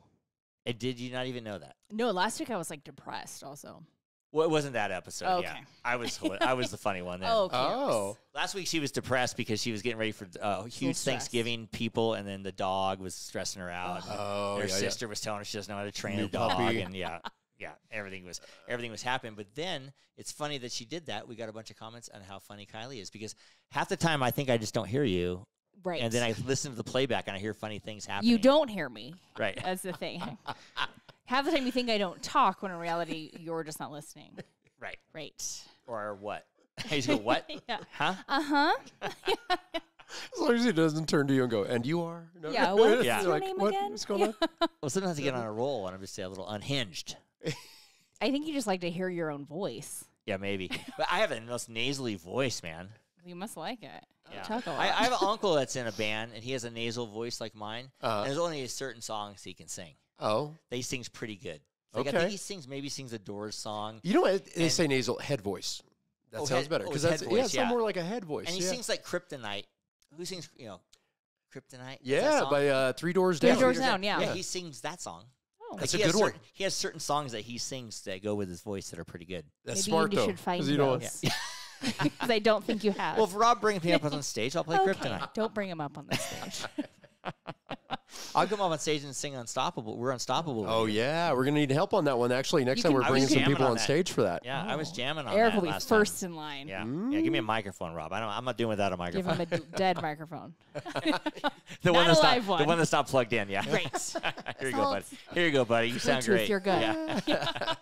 [SPEAKER 2] And did you not even know that?
[SPEAKER 1] No, last week I was like depressed also.
[SPEAKER 2] Well, it wasn't that episode.
[SPEAKER 1] Oh,
[SPEAKER 2] Yeah,
[SPEAKER 1] okay.
[SPEAKER 2] I was the funny one then.
[SPEAKER 1] Oh, okay.
[SPEAKER 3] Oh.
[SPEAKER 2] Last week she was depressed because she was getting ready for huge
[SPEAKER 1] stress.
[SPEAKER 2] Thanksgiving people, and then the dog was stressing her out.
[SPEAKER 3] Oh,
[SPEAKER 2] Her
[SPEAKER 3] yeah,
[SPEAKER 2] sister was telling her she doesn't know how to train
[SPEAKER 3] New
[SPEAKER 2] a dog,
[SPEAKER 3] puppy.
[SPEAKER 2] and yeah, everything was happening. But then it's funny that she did that. We got a bunch of comments on how funny Kylie is because half the time I think I just don't hear you,
[SPEAKER 1] Right.
[SPEAKER 2] and then I listen to the playback and I hear funny things happening.
[SPEAKER 1] You don't hear me.
[SPEAKER 2] Right.
[SPEAKER 1] That's the thing. Half the time you think I don't talk when in reality you're just not listening.
[SPEAKER 2] Right.
[SPEAKER 1] Right.
[SPEAKER 2] Or what? You just go, what?
[SPEAKER 1] Yeah.
[SPEAKER 2] Huh?
[SPEAKER 1] Uh-huh.
[SPEAKER 3] As long as he doesn't turn to you and go, and you are? No.
[SPEAKER 1] Yeah, what's
[SPEAKER 2] Yeah.
[SPEAKER 1] your
[SPEAKER 3] Like,
[SPEAKER 1] name
[SPEAKER 3] what?
[SPEAKER 1] again?
[SPEAKER 3] What's going on?
[SPEAKER 2] Well, sometimes I get on a roll and I'm just a little unhinged.
[SPEAKER 1] I think you just like to hear your own voice.
[SPEAKER 2] Yeah, maybe. But I have the most nasally voice, man.
[SPEAKER 1] You must like it.
[SPEAKER 2] Yeah.
[SPEAKER 1] Talk a lot.
[SPEAKER 2] I have an uncle that's in a band, and he has a nasal voice like mine.
[SPEAKER 3] Uh-huh.
[SPEAKER 2] And there's only certain songs he can sing.
[SPEAKER 3] Oh.
[SPEAKER 2] He sings pretty good. Like I
[SPEAKER 3] Okay.
[SPEAKER 2] think he maybe sings a Doors song.
[SPEAKER 3] You know what? They
[SPEAKER 2] And-
[SPEAKER 3] say nasal head voice. That
[SPEAKER 2] Oh,
[SPEAKER 3] sounds
[SPEAKER 2] head-
[SPEAKER 3] better.
[SPEAKER 2] oh,
[SPEAKER 3] Because
[SPEAKER 2] head
[SPEAKER 3] that's
[SPEAKER 2] voice,
[SPEAKER 3] it's
[SPEAKER 2] yeah.
[SPEAKER 3] more like a head voice.
[SPEAKER 2] And he
[SPEAKER 3] yeah.
[SPEAKER 2] sings like Kryptonite. Who sings, Kryptonite? What's that
[SPEAKER 3] Yeah,
[SPEAKER 2] song?
[SPEAKER 3] by Three Doors
[SPEAKER 1] Three
[SPEAKER 3] Down.
[SPEAKER 1] Doors Down, yeah.
[SPEAKER 2] Yeah, he sings that song.
[SPEAKER 1] Oh.
[SPEAKER 3] That's
[SPEAKER 2] Like,
[SPEAKER 3] a
[SPEAKER 2] he
[SPEAKER 3] good
[SPEAKER 2] has
[SPEAKER 3] one.
[SPEAKER 2] He has certain songs that he sings that go with his voice that are pretty good.
[SPEAKER 3] That's
[SPEAKER 1] Maybe
[SPEAKER 3] smart
[SPEAKER 1] you
[SPEAKER 3] though.
[SPEAKER 1] should find
[SPEAKER 3] 'cause you don't-
[SPEAKER 1] those. Because I don't think you have.
[SPEAKER 2] Well, if Rob brings me up on the stage, I'll play
[SPEAKER 1] okay.
[SPEAKER 2] Kryptonite.
[SPEAKER 1] Don't bring him up on the stage.
[SPEAKER 2] I'll come up on stage and sing Unstoppable. We're Unstoppable.
[SPEAKER 3] Oh, yeah. We're going to need help on that one. Actually, next time we're bringing some people on stage for that.
[SPEAKER 2] Yeah, I was jamming on
[SPEAKER 1] Eric
[SPEAKER 2] that
[SPEAKER 1] will be
[SPEAKER 2] last
[SPEAKER 1] first
[SPEAKER 2] time.
[SPEAKER 1] in line.
[SPEAKER 2] Yeah. Yeah, give me a microphone, Rob. I'm not doing without a
[SPEAKER 1] Give
[SPEAKER 2] microphone.
[SPEAKER 1] him a dead microphone.
[SPEAKER 2] The
[SPEAKER 1] Not
[SPEAKER 2] one that's
[SPEAKER 1] a live
[SPEAKER 2] not,
[SPEAKER 1] one.
[SPEAKER 2] The one that's not plugged in, yeah.
[SPEAKER 1] Great.
[SPEAKER 2] Here you go, buddy. Here you go, buddy. You sound
[SPEAKER 1] Bluetooth,
[SPEAKER 2] great.
[SPEAKER 1] you're good.
[SPEAKER 2] Yeah.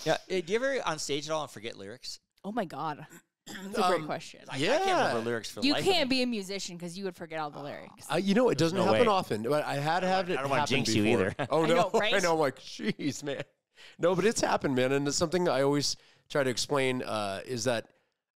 [SPEAKER 2] Yeah. Do you ever on stage at all and forget lyrics?
[SPEAKER 1] Oh my God. That's a great question.
[SPEAKER 2] I can't remember lyrics for
[SPEAKER 1] You
[SPEAKER 2] life of
[SPEAKER 1] can't
[SPEAKER 2] me.
[SPEAKER 1] be a musician because you would forget all the lyrics.
[SPEAKER 3] You know, it doesn't
[SPEAKER 2] no
[SPEAKER 3] happen
[SPEAKER 2] way.
[SPEAKER 3] often. But I had had it
[SPEAKER 2] I don't wanna
[SPEAKER 3] happen
[SPEAKER 2] jinx
[SPEAKER 3] before.
[SPEAKER 2] you either.
[SPEAKER 3] Oh,
[SPEAKER 1] I
[SPEAKER 3] no.
[SPEAKER 1] know, right?
[SPEAKER 3] I know. I'm like, jeez, man. No, but it's happened, man. And it's something I always try to explain is that,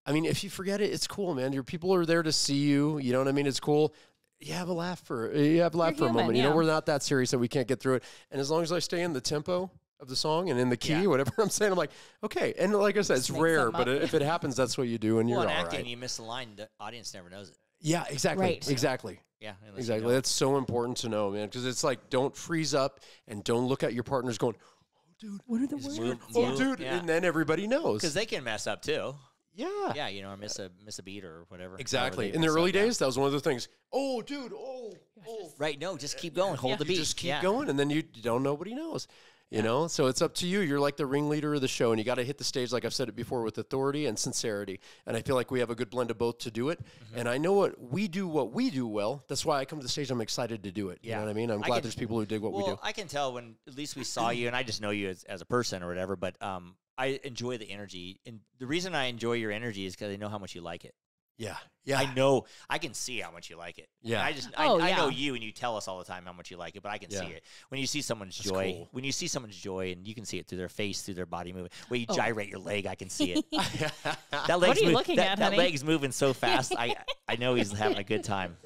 [SPEAKER 3] I mean, if you forget it, it's cool, man. Your people are there to see you. You know what I mean? It's cool. You have a laugh for a
[SPEAKER 1] You're human,
[SPEAKER 3] moment. You know,
[SPEAKER 1] yeah.
[SPEAKER 3] we're not that serious that we can't get through it. And as long as I stay in the tempo of the song and in the key, whatever I'm saying, I'm like, okay. And like I said, it's
[SPEAKER 1] make
[SPEAKER 3] rare,
[SPEAKER 1] something
[SPEAKER 3] but
[SPEAKER 1] up.
[SPEAKER 3] if it happens, that's what you do, and
[SPEAKER 2] Well,
[SPEAKER 3] you're
[SPEAKER 2] in
[SPEAKER 3] all
[SPEAKER 2] acting,
[SPEAKER 3] right.
[SPEAKER 2] you miss the line, the audience never knows it.
[SPEAKER 3] Yeah, exactly.
[SPEAKER 1] Right.
[SPEAKER 3] Exactly.
[SPEAKER 2] Yeah, unless you
[SPEAKER 3] Exactly.
[SPEAKER 2] know.
[SPEAKER 3] That's so important to know, man, because it's like, don't freeze up and don't look at your partners going, oh, dude,
[SPEAKER 1] What are the
[SPEAKER 2] Just
[SPEAKER 1] words?
[SPEAKER 2] move-
[SPEAKER 3] oh, dude.
[SPEAKER 2] Yeah.
[SPEAKER 3] And then everybody knows.
[SPEAKER 2] Because they can mess up too.
[SPEAKER 3] Yeah.
[SPEAKER 2] Yeah, you know, or miss a beat or whatever.
[SPEAKER 3] Exactly.
[SPEAKER 2] However they
[SPEAKER 3] In the
[SPEAKER 2] mess
[SPEAKER 3] early
[SPEAKER 2] up, yeah.
[SPEAKER 3] days, that was one of the things. Oh, dude. Oh.
[SPEAKER 2] Right, no, just keep going. Hold the
[SPEAKER 3] You
[SPEAKER 2] beat.
[SPEAKER 3] just keep
[SPEAKER 2] Yeah.
[SPEAKER 3] going, and then you don't, nobody knows. You know, so it's up to you. You're like the ringleader of the show, and you got to hit the stage, like I've said it before, with authority and sincerity. And I feel like we have a good blend of both to do it. And I know what we do well. That's why I come to the stage. I'm excited to do it. You know what I mean? I'm glad there's people who dig what we do.
[SPEAKER 2] I can tell when at least we saw you, and I just know you as a person or whatever, but I enjoy the energy. And the reason I enjoy your energy is because I know how much you like it.
[SPEAKER 3] Yeah. Yeah.
[SPEAKER 2] I know, I can see how much you like it.
[SPEAKER 3] Yeah.
[SPEAKER 2] I
[SPEAKER 1] Oh,
[SPEAKER 2] know
[SPEAKER 1] yeah.
[SPEAKER 2] you, and you tell us all the time how much you like it, but I can see
[SPEAKER 3] Yeah.
[SPEAKER 2] it. When you see someone's
[SPEAKER 3] That's
[SPEAKER 2] joy,
[SPEAKER 3] cool.
[SPEAKER 2] when you see someone's joy, and you can see it through their face, through their body movement, when you gyrate your leg, I can see it. That leg's
[SPEAKER 1] are you looking at,
[SPEAKER 2] that
[SPEAKER 1] honey?
[SPEAKER 2] leg's moving so fast, I know he's having a good time.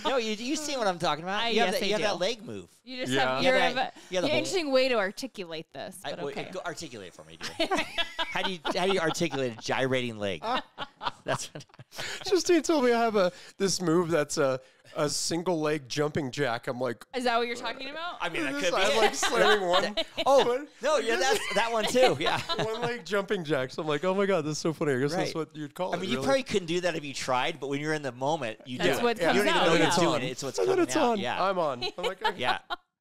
[SPEAKER 2] No, you see what I'm talking about? You have,
[SPEAKER 1] yes,
[SPEAKER 2] that,
[SPEAKER 1] I
[SPEAKER 2] you have
[SPEAKER 1] do.
[SPEAKER 2] that leg move.
[SPEAKER 1] You just
[SPEAKER 3] Yeah.
[SPEAKER 1] have
[SPEAKER 2] Yeah,
[SPEAKER 1] you're
[SPEAKER 2] that-
[SPEAKER 1] have a,
[SPEAKER 2] yeah, the
[SPEAKER 1] an
[SPEAKER 2] whole-
[SPEAKER 1] interesting way to articulate this, but
[SPEAKER 2] Wait,
[SPEAKER 1] okay.
[SPEAKER 2] go articulate for me, dude. How do you articulate a gyrating leg? That's what,
[SPEAKER 3] Justine told me I have this move that's a single leg jumping jack. I'm like,
[SPEAKER 1] Is that what you're talking about?
[SPEAKER 2] I mean, that
[SPEAKER 3] this,
[SPEAKER 2] could be
[SPEAKER 3] I'm
[SPEAKER 2] it.
[SPEAKER 3] like slamming one.
[SPEAKER 2] Oh no, yeah, that's that one too. Yeah.
[SPEAKER 3] One leg jumping jacks. I'm like, oh my God, that's so funny. I guess that's
[SPEAKER 2] Right.
[SPEAKER 3] what you'd call
[SPEAKER 2] I
[SPEAKER 3] it.
[SPEAKER 2] mean, you
[SPEAKER 3] really.
[SPEAKER 2] probably couldn't do that if you tried, but when you're in the moment, you
[SPEAKER 1] That's
[SPEAKER 2] do
[SPEAKER 1] what
[SPEAKER 2] it.
[SPEAKER 1] comes
[SPEAKER 2] You don't even
[SPEAKER 1] out,
[SPEAKER 2] know
[SPEAKER 1] yeah.
[SPEAKER 2] you're
[SPEAKER 3] It's
[SPEAKER 2] doing
[SPEAKER 3] on.
[SPEAKER 2] it. It's what's
[SPEAKER 3] And then
[SPEAKER 2] coming
[SPEAKER 3] it's
[SPEAKER 2] out.
[SPEAKER 3] on.
[SPEAKER 2] Yeah.
[SPEAKER 3] I'm on. I'm like, okay.
[SPEAKER 2] Yeah.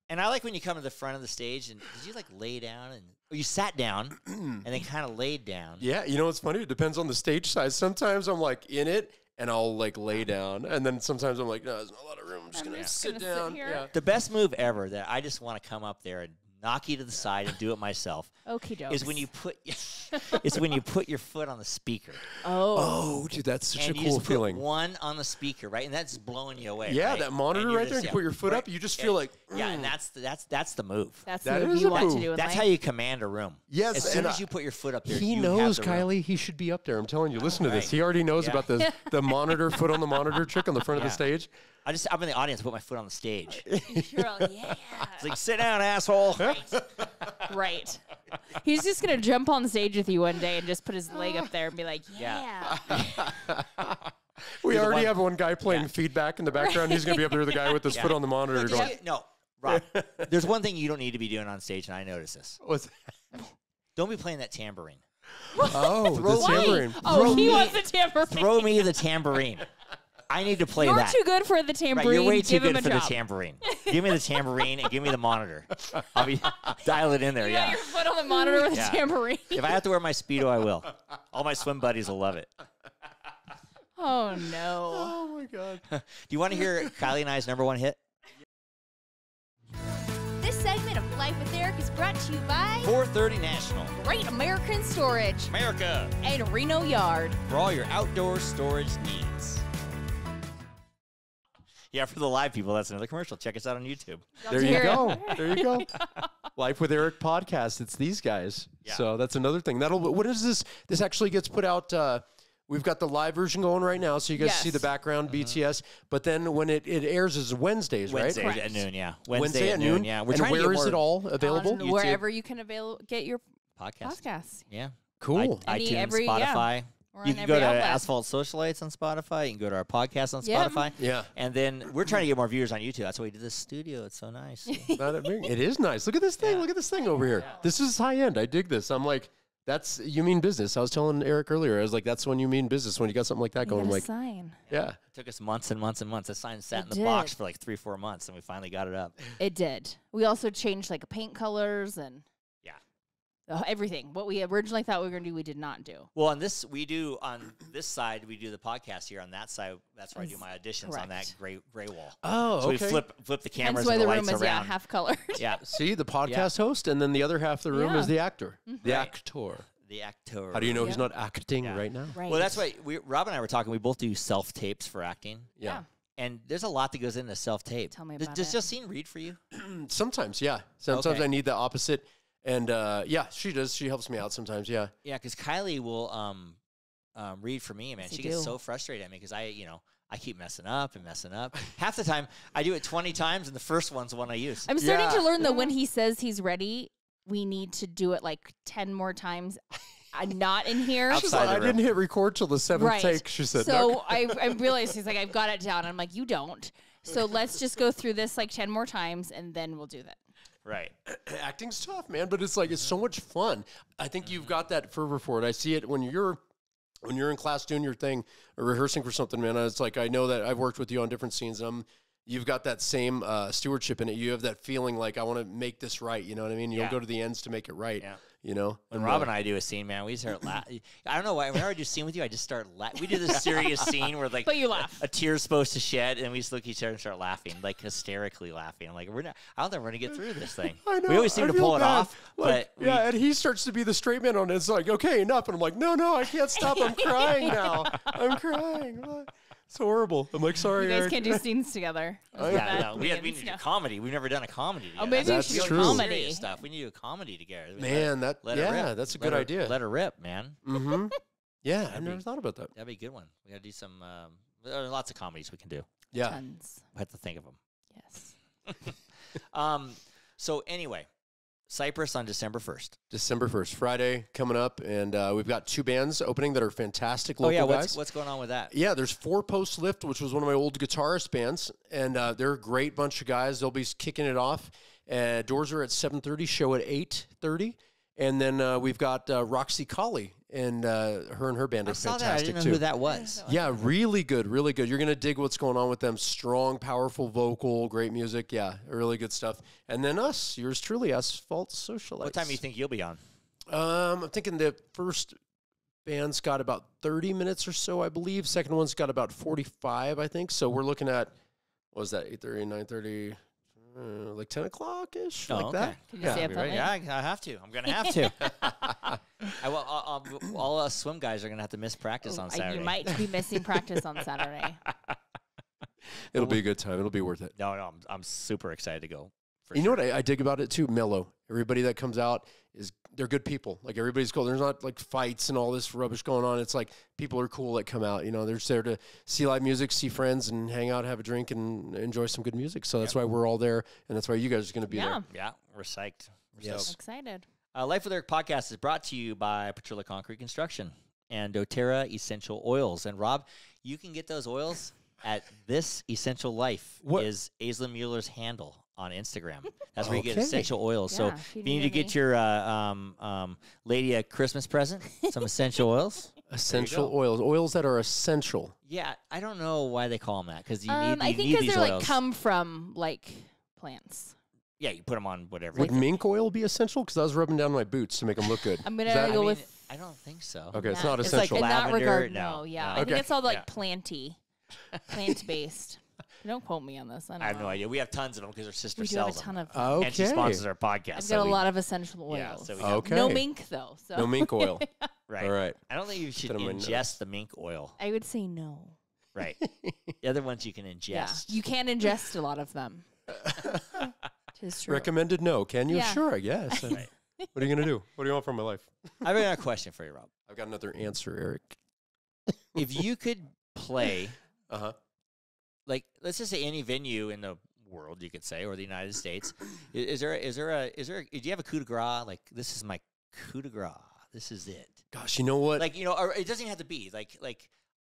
[SPEAKER 2] And I like when you come to the front of the stage and did you like lay down or you sat down and then kind of laid down.
[SPEAKER 3] Yeah, you know what's funny? It depends on the stage size. Sometimes I'm like in it and I'll like lay down, and then sometimes I'm like, no, there's not a lot of room. I'm just gonna sit
[SPEAKER 1] gonna sit
[SPEAKER 3] down.
[SPEAKER 1] here.
[SPEAKER 3] Yeah.
[SPEAKER 2] The best move ever that I just want to come up there and knock you to the side and do it myself
[SPEAKER 1] Okie doke.
[SPEAKER 2] is when you put your foot on the speaker.
[SPEAKER 3] Oh, dude, that's such
[SPEAKER 2] And
[SPEAKER 3] a
[SPEAKER 2] you
[SPEAKER 3] cool
[SPEAKER 2] just
[SPEAKER 3] feeling.
[SPEAKER 2] put one on the speaker, right? And that's blowing you away.
[SPEAKER 3] Yeah,
[SPEAKER 2] right?
[SPEAKER 3] that monitor
[SPEAKER 2] And you're
[SPEAKER 3] right there,
[SPEAKER 2] just-
[SPEAKER 3] you put your foot
[SPEAKER 2] right.
[SPEAKER 3] up, you just feel like,
[SPEAKER 2] Yeah, and that's the move.
[SPEAKER 1] That's
[SPEAKER 3] That
[SPEAKER 1] the move
[SPEAKER 3] is
[SPEAKER 1] you
[SPEAKER 3] a
[SPEAKER 1] want
[SPEAKER 3] move.
[SPEAKER 1] to do. In
[SPEAKER 2] That's
[SPEAKER 1] life.
[SPEAKER 2] how you command a room.
[SPEAKER 3] Yes,
[SPEAKER 2] As soon
[SPEAKER 3] and
[SPEAKER 2] as you put your foot up there,
[SPEAKER 3] he
[SPEAKER 2] you
[SPEAKER 3] knows,
[SPEAKER 2] have the room.
[SPEAKER 3] Kylie, he should be up there. I'm telling you, listen to this.
[SPEAKER 2] Right.
[SPEAKER 3] He already knows
[SPEAKER 2] Yeah.
[SPEAKER 3] about the monitor, foot on the monitor trick on the front of the stage.
[SPEAKER 2] I'm in the audience, put my foot on the stage.
[SPEAKER 1] You're all, yeah.
[SPEAKER 2] It's like, sit down, asshole.
[SPEAKER 1] Right. He's just gonna jump on stage with you one day and just put his leg up there and be like,
[SPEAKER 2] Yeah.
[SPEAKER 3] We
[SPEAKER 2] You're the
[SPEAKER 3] already
[SPEAKER 2] one-
[SPEAKER 3] have one guy playing
[SPEAKER 2] Yeah.
[SPEAKER 3] feedback in the background. He's going to be up there, the guy with his
[SPEAKER 2] Yeah.
[SPEAKER 3] foot on the monitor
[SPEAKER 2] No,
[SPEAKER 3] going,
[SPEAKER 2] no, Rob, there's one thing you don't need to be doing on stage, and I notice this.
[SPEAKER 3] what's
[SPEAKER 2] Don't be playing that tambourine.
[SPEAKER 3] Oh,
[SPEAKER 2] Throw
[SPEAKER 3] the
[SPEAKER 2] me-
[SPEAKER 3] tambourine.
[SPEAKER 1] oh,
[SPEAKER 2] Throw
[SPEAKER 1] he
[SPEAKER 2] me-
[SPEAKER 1] wants the tambourine.
[SPEAKER 2] Throw me the tambourine. I need to play
[SPEAKER 1] You're
[SPEAKER 2] that.
[SPEAKER 1] too good for the
[SPEAKER 2] Right,
[SPEAKER 1] tambourine.
[SPEAKER 2] you're way too
[SPEAKER 1] Give him
[SPEAKER 2] good
[SPEAKER 1] a
[SPEAKER 2] for
[SPEAKER 1] job.
[SPEAKER 2] the tambourine. Give me the tambourine and give me the monitor. I'll be dial it in there.
[SPEAKER 1] You got
[SPEAKER 2] Yeah.
[SPEAKER 1] your foot on the monitor with
[SPEAKER 2] Yeah.
[SPEAKER 1] a tambourine.
[SPEAKER 2] If I have to wear my Speedo, I will. All my swim buddies will love it.
[SPEAKER 1] Oh no.
[SPEAKER 3] Oh, my God.
[SPEAKER 2] Do you want to hear Kylie and I's #1 hit?
[SPEAKER 1] This segment of Life with Eric is brought to you by
[SPEAKER 2] 430 National.
[SPEAKER 1] Great American Storage
[SPEAKER 2] America.
[SPEAKER 1] and Reno Yard.
[SPEAKER 2] For all your outdoor storage needs. Yeah, for the live people, that's another commercial. Check us out on YouTube.
[SPEAKER 3] There
[SPEAKER 1] to
[SPEAKER 3] you
[SPEAKER 1] hear
[SPEAKER 3] go. There you go. Life with Eric podcast. It's these guys.
[SPEAKER 2] Yeah.
[SPEAKER 3] So that's another thing. What is this? This actually gets put out. We've got the live version going right now, so you guys see the
[SPEAKER 1] Yes.
[SPEAKER 3] background BTS. But then when it airs is Wednesdays,
[SPEAKER 2] Wednesdays
[SPEAKER 3] right?
[SPEAKER 2] at noon, yeah.
[SPEAKER 3] Wednesday at noon.
[SPEAKER 2] yeah. We're
[SPEAKER 3] and
[SPEAKER 2] trying
[SPEAKER 3] where
[SPEAKER 2] to get
[SPEAKER 3] is
[SPEAKER 2] more
[SPEAKER 3] it all available?
[SPEAKER 1] On
[SPEAKER 2] YouTube.
[SPEAKER 1] wherever you can get your
[SPEAKER 2] Podcast.
[SPEAKER 1] podcasts.
[SPEAKER 2] Yeah.
[SPEAKER 3] Cool.
[SPEAKER 2] iTunes,
[SPEAKER 1] every-
[SPEAKER 2] Spotify.
[SPEAKER 1] We're
[SPEAKER 2] You
[SPEAKER 1] on
[SPEAKER 2] can go
[SPEAKER 1] every
[SPEAKER 2] to
[SPEAKER 1] outlet.
[SPEAKER 2] Asphalt Socialites on Spotify. You can go to our podcast on
[SPEAKER 1] Yep.
[SPEAKER 2] Spotify.
[SPEAKER 3] Yeah.
[SPEAKER 2] And then we're trying to get more viewers on YouTube. That's why we did this studio. It's so nice.
[SPEAKER 3] Not a big- it is nice. Look at this thing.
[SPEAKER 2] Yeah.
[SPEAKER 3] Look at this thing over here. This is high end. I dig this. I'm like, That's you mean business. I was telling Eric earlier. I was like, that's when you mean business, when you got something like that
[SPEAKER 1] You
[SPEAKER 3] going. I'm
[SPEAKER 1] got a
[SPEAKER 3] like,
[SPEAKER 1] sign.
[SPEAKER 3] yeah.
[SPEAKER 2] It took us months and months and months. The sign sat
[SPEAKER 1] It
[SPEAKER 2] in the box
[SPEAKER 1] did.
[SPEAKER 2] for like 3-4 months, and we finally got it up.
[SPEAKER 1] It did. We also changed like paint colors and
[SPEAKER 2] Yeah.
[SPEAKER 1] everything. What we originally thought we were going to do, we did not do.
[SPEAKER 2] Well, on this side, we do the podcast here. On that side, that's where I do my auditions on that
[SPEAKER 1] Correct.
[SPEAKER 2] gray wall.
[SPEAKER 3] Oh,
[SPEAKER 2] So
[SPEAKER 3] okay.
[SPEAKER 2] we flip the cameras
[SPEAKER 1] Hence why
[SPEAKER 2] and the
[SPEAKER 1] the
[SPEAKER 2] lights
[SPEAKER 1] room is
[SPEAKER 2] around.
[SPEAKER 1] half colored.
[SPEAKER 2] Yeah,
[SPEAKER 3] See, the podcast host, and then the other half of the room
[SPEAKER 1] Yeah.
[SPEAKER 3] is the actor. The
[SPEAKER 2] Right.
[SPEAKER 3] actor.
[SPEAKER 2] the actor.
[SPEAKER 3] How do you know he's
[SPEAKER 1] Yeah.
[SPEAKER 3] not acting
[SPEAKER 2] Yeah.
[SPEAKER 3] right now?
[SPEAKER 1] Right.
[SPEAKER 2] Well, that's why Rob and I were talking. We both do self tapes for acting,
[SPEAKER 1] Yeah.
[SPEAKER 2] and there's a lot that goes into self tape.
[SPEAKER 1] Tell me
[SPEAKER 2] Does,
[SPEAKER 1] about
[SPEAKER 2] does
[SPEAKER 1] it.
[SPEAKER 2] Justine read for you?
[SPEAKER 3] Sometimes, yeah. Sometimes
[SPEAKER 2] Okay.
[SPEAKER 3] I need the opposite. And yeah, she does. She helps me out sometimes, yeah.
[SPEAKER 2] Yeah, because Kylie will read for me, man.
[SPEAKER 1] Yes,
[SPEAKER 2] She
[SPEAKER 1] you
[SPEAKER 2] gets
[SPEAKER 1] do.
[SPEAKER 2] so frustrated at me because I keep messing up. Half the time, I do it 20 times, and the first one's the one I use.
[SPEAKER 1] I'm starting
[SPEAKER 3] Yeah.
[SPEAKER 1] to learn that when he says he's ready, we need to do it like 10 more times. I'm not in here.
[SPEAKER 2] Outside
[SPEAKER 3] She's
[SPEAKER 2] the
[SPEAKER 3] like, I
[SPEAKER 2] room.
[SPEAKER 3] didn't hit record till the seventh
[SPEAKER 1] Right.
[SPEAKER 3] take. She said,
[SPEAKER 1] So
[SPEAKER 3] "No."
[SPEAKER 1] I realized he's like, I've got it down. I'm like, you don't. So let's just go through this like 10 more times and then we'll do that.
[SPEAKER 2] Right.
[SPEAKER 3] Acting's tough, man, but it's like it's so much fun. I think you've got that fervor for it. I see it when you're in class doing your thing or rehearsing for something, man. It's like I know that I've worked with you on different scenes. You've got that same stewardship in it. You have that feeling like I want to make this right. You know what I mean? You'll
[SPEAKER 2] Yeah.
[SPEAKER 3] go to the ends to make it right.
[SPEAKER 2] Yeah.
[SPEAKER 3] You know.
[SPEAKER 2] When Rob and I do a scene, man, we start laughing. I don't know why. Whenever I do a scene with you, I just start laughing. We do this serious scene where like
[SPEAKER 1] But you laugh.
[SPEAKER 2] a tear's supposed to shed, and we just look at each other and start laughing, like hysterically laughing. I'm like, we're not. I don't think we're gonna get through this thing.
[SPEAKER 3] I know.
[SPEAKER 2] We always seem
[SPEAKER 3] I
[SPEAKER 2] to
[SPEAKER 3] feel
[SPEAKER 2] pull it
[SPEAKER 3] bad.
[SPEAKER 2] off,
[SPEAKER 3] Like,
[SPEAKER 2] but
[SPEAKER 3] yeah, and he starts to be the straight man on it. It's like, okay, enough. And I'm like, no, I can't stop. I'm crying now. I'm crying. It's horrible. I'm like, sorry,
[SPEAKER 1] You guys
[SPEAKER 3] Eric.
[SPEAKER 1] can't do scenes together.
[SPEAKER 2] yeah, no, we
[SPEAKER 1] means,
[SPEAKER 2] need to do comedy. We've never done a comedy together.
[SPEAKER 1] Oh, maybe
[SPEAKER 3] That's
[SPEAKER 1] we should
[SPEAKER 3] true.
[SPEAKER 1] do
[SPEAKER 2] Serious
[SPEAKER 1] comedy.
[SPEAKER 2] stuff. We need to do a comedy together.
[SPEAKER 3] Man,
[SPEAKER 2] let it
[SPEAKER 3] yeah,
[SPEAKER 2] rip.
[SPEAKER 3] that's a
[SPEAKER 2] Let
[SPEAKER 3] good
[SPEAKER 2] her-
[SPEAKER 3] idea.
[SPEAKER 2] Let her rip, man.
[SPEAKER 3] Mm-hmm. Yeah, I've
[SPEAKER 2] That'd
[SPEAKER 3] never
[SPEAKER 2] be-
[SPEAKER 3] thought about that.
[SPEAKER 2] That'd be a good one. We got to do some. There are lots of comedies we can do.
[SPEAKER 3] Yeah.
[SPEAKER 1] Tons.
[SPEAKER 2] We have to think of them.
[SPEAKER 1] Yes.
[SPEAKER 2] So anyway, Cypress on December 1st.
[SPEAKER 3] December 1st, Friday coming up, and we've got 2 bands opening that are fantastic local
[SPEAKER 2] Oh yeah,
[SPEAKER 3] guys.
[SPEAKER 2] what's going on with that?
[SPEAKER 3] Yeah, there's 4 Post Lift, which was one of my old guitarist bands, and they're a great bunch of guys. They'll be kicking it off. Doors are at 7:30, show at 8:30, and then we've got Roxy Kiley, and her band
[SPEAKER 2] I
[SPEAKER 3] are
[SPEAKER 2] saw that. I
[SPEAKER 3] fantastic
[SPEAKER 2] didn't know
[SPEAKER 3] too.
[SPEAKER 2] who that was.
[SPEAKER 3] Yeah, really good, really good. You're gonna dig what's going on with them. Strong, powerful vocal, great music. Yeah, really good stuff. And then us, yours truly, Asphalt Socialites.
[SPEAKER 2] What time do you think you'll be on?
[SPEAKER 3] I'm thinking the first band's got about 30 minutes or so, I believe. Second one's got about 45, I think. So we're looking at, what was that, 8:30, 9:30, like 10 o'clock-ish,
[SPEAKER 2] Oh,
[SPEAKER 3] like
[SPEAKER 2] okay.
[SPEAKER 3] that?
[SPEAKER 1] Can you stay up that late?
[SPEAKER 2] Yeah, I have to. I'm gonna have to. All us swim guys are gonna have to miss practice on Saturday.
[SPEAKER 1] You might be missing practice on Saturday.
[SPEAKER 3] It'll be a good time. It'll be worth it.
[SPEAKER 2] No, I'm super excited to go. For
[SPEAKER 3] You
[SPEAKER 2] sure.
[SPEAKER 3] know what I dig about it too? Mellow. Everybody that comes out they're good people. Like everybody's cool. There's not like fights and all this rubbish going on. It's like people are cool that come out. You know, they're just there to see live music, see friends, and hang out, have a drink, and enjoy some good music. So that's why we're all there, and that's why you guys are going to be
[SPEAKER 1] Yeah.
[SPEAKER 3] there.
[SPEAKER 2] Yeah, we're psyched. We're
[SPEAKER 3] Yes.
[SPEAKER 2] stoked.
[SPEAKER 1] Excited.
[SPEAKER 2] Life with Eric podcast is brought to you by Petrilla Concrete Construction and doTERRA Essential Oils. And Rob, you can get those oils at This Essential Life.
[SPEAKER 3] What?
[SPEAKER 2] Is Aisla Mueller's handle on Instagram. That's where you get
[SPEAKER 3] Okay.
[SPEAKER 2] essential oils. So
[SPEAKER 1] Yeah,
[SPEAKER 2] if
[SPEAKER 1] if
[SPEAKER 2] you
[SPEAKER 1] you
[SPEAKER 2] need to
[SPEAKER 1] need
[SPEAKER 2] get
[SPEAKER 1] any.
[SPEAKER 2] your lady a Christmas present, some essential oils.
[SPEAKER 3] Essential
[SPEAKER 2] go.
[SPEAKER 3] oils that are essential.
[SPEAKER 2] Yeah, I don't know why they call them that because you
[SPEAKER 1] I
[SPEAKER 2] need
[SPEAKER 1] think
[SPEAKER 2] these
[SPEAKER 1] they're
[SPEAKER 2] oils.
[SPEAKER 1] like come from like plants.
[SPEAKER 2] Yeah, you put them on whatever.
[SPEAKER 3] Would mink oil be essential? Because I was rubbing down my boots to make them look good.
[SPEAKER 1] I'm gonna
[SPEAKER 3] Is that-
[SPEAKER 1] go
[SPEAKER 2] I mean,
[SPEAKER 1] with
[SPEAKER 2] I don't think so.
[SPEAKER 3] Okay, it's
[SPEAKER 1] nah,
[SPEAKER 3] not
[SPEAKER 1] like
[SPEAKER 3] essential.
[SPEAKER 1] in that
[SPEAKER 2] Lavender,
[SPEAKER 1] regard.
[SPEAKER 2] no,
[SPEAKER 1] No, yeah.
[SPEAKER 2] no.
[SPEAKER 1] I think
[SPEAKER 3] Okay.
[SPEAKER 1] it's all like
[SPEAKER 2] Yeah.
[SPEAKER 1] planty, plant based. Don't quote me on this. I, don't
[SPEAKER 2] I have
[SPEAKER 1] know.
[SPEAKER 2] no idea. We have tons of them because our sister
[SPEAKER 1] We do have a
[SPEAKER 2] sells
[SPEAKER 1] ton
[SPEAKER 2] them.
[SPEAKER 1] of.
[SPEAKER 3] Okay.
[SPEAKER 2] And she sponsors our podcast.
[SPEAKER 1] I've
[SPEAKER 2] so
[SPEAKER 1] got a
[SPEAKER 2] we-
[SPEAKER 1] lot of essential oils.
[SPEAKER 2] Yeah, so we got,
[SPEAKER 3] Okay.
[SPEAKER 1] No mink though. So
[SPEAKER 3] No mink oil.
[SPEAKER 2] right.
[SPEAKER 3] All right.
[SPEAKER 2] I don't think you should
[SPEAKER 3] Put 'em in
[SPEAKER 2] ingest
[SPEAKER 3] notes.
[SPEAKER 2] the mink oil.
[SPEAKER 1] I would say no.
[SPEAKER 2] Right. The other ones you can ingest.
[SPEAKER 1] Yeah, you can ingest a lot of them. Tis true.
[SPEAKER 3] Recommended no. Can you?
[SPEAKER 1] Yeah.
[SPEAKER 3] Sure, I guess.
[SPEAKER 2] Right.
[SPEAKER 3] What are you going to do? What do you want from my life?
[SPEAKER 2] I've got a question for you, Rob.
[SPEAKER 3] I've got another answer, Eric.
[SPEAKER 2] If you could play,
[SPEAKER 3] Uh-huh.
[SPEAKER 2] like, let's just say any venue in the world, you could say, or the United States, do you have a coup de grace? Like, this is my coup de grace. This is it.
[SPEAKER 3] Gosh, you know what?
[SPEAKER 2] Like, or it doesn't have to be like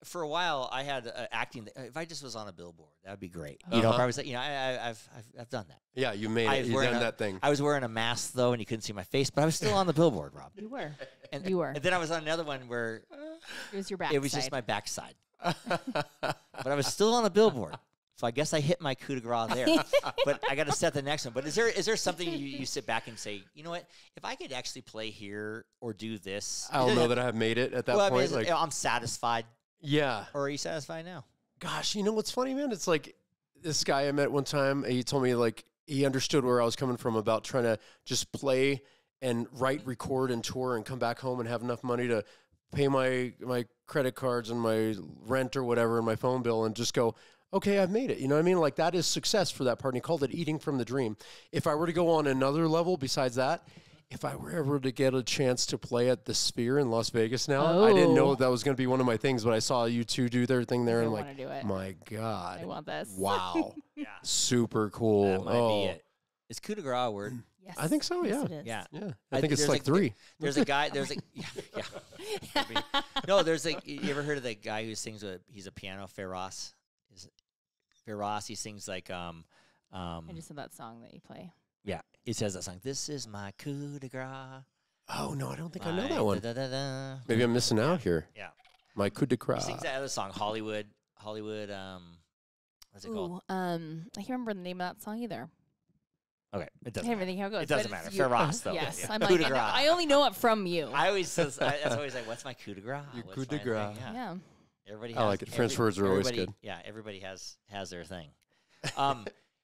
[SPEAKER 2] for a while, I had acting. If I just was on a billboard, that would be great. You know, if I was, I've done that.
[SPEAKER 3] Yeah, you made it. You've done that thing.
[SPEAKER 2] I was wearing a mask though, and you couldn't see my face, but I was still on the billboard, Rob.
[SPEAKER 1] You were.
[SPEAKER 2] And then I was on another one where
[SPEAKER 1] it was your backside.
[SPEAKER 2] it was just my backside, but I was still on the billboard. So I guess I hit my coup de grace there. But I got to set the next one. But is there something you sit back and say, you know what? If I could actually play here or do this,
[SPEAKER 3] I'll know that I have made it at that point.
[SPEAKER 2] I mean, I'm satisfied.
[SPEAKER 3] Yeah.
[SPEAKER 2] Or are you satisfied now?
[SPEAKER 3] Gosh, you know what's funny, man? It's like this guy I met one time. He told me like he understood where I was coming from about trying to just play and write, record, and tour, and come back home and have enough money to pay my credit cards and my rent or whatever and my phone bill, and just go, okay, I've made it. You know what I mean? Like, that is success for that part. And he called it eating from the dream. If I were to go on another level besides that, if I were ever to get a chance to play at the Sphere in Las Vegas now, I didn't know that was going to be one of my things, but I saw you two do their thing there, and I'm like, my God.
[SPEAKER 1] I want this.
[SPEAKER 3] Wow.
[SPEAKER 2] Yeah.
[SPEAKER 3] Super cool.
[SPEAKER 2] That might be it. Is coup de grace a word?
[SPEAKER 1] Yes.
[SPEAKER 3] I think so, yeah.
[SPEAKER 1] Yes, it is.
[SPEAKER 2] Yeah.
[SPEAKER 3] Yeah. I think it's like 3.
[SPEAKER 2] There's a guy, No, you ever heard of the guy who sings he's a piano, Feroz? Feroz, he sings like
[SPEAKER 1] I just know that song that you play.
[SPEAKER 2] Yeah, he says that song. This is my coup de grace.
[SPEAKER 3] Oh, no, I don't think I know that one.
[SPEAKER 2] Da-da-da-da.
[SPEAKER 3] Maybe I'm missing out here.
[SPEAKER 2] Yeah.
[SPEAKER 3] My coup de
[SPEAKER 2] He
[SPEAKER 3] grace.
[SPEAKER 2] sings that other song, Hollywood, what's it called?
[SPEAKER 1] I can't remember the name of that song either.
[SPEAKER 2] Okay, it doesn't
[SPEAKER 1] I can't
[SPEAKER 2] matter.
[SPEAKER 1] think how it goes.
[SPEAKER 2] It doesn't
[SPEAKER 1] but it's
[SPEAKER 2] matter. Feroz, though.
[SPEAKER 1] Yes,
[SPEAKER 2] Yeah.
[SPEAKER 1] I'm
[SPEAKER 2] Coup
[SPEAKER 1] like,
[SPEAKER 2] de grace.
[SPEAKER 1] I only know it from you.
[SPEAKER 2] I always says, that's always like, what's my coup de grace?
[SPEAKER 3] Your
[SPEAKER 2] What's
[SPEAKER 3] coup de
[SPEAKER 2] my thing?
[SPEAKER 3] grace.
[SPEAKER 1] Yeah.
[SPEAKER 2] Everybody
[SPEAKER 3] I
[SPEAKER 2] has,
[SPEAKER 3] like it. French words are always
[SPEAKER 2] everybody-
[SPEAKER 3] good.
[SPEAKER 2] Yeah, everybody has their thing.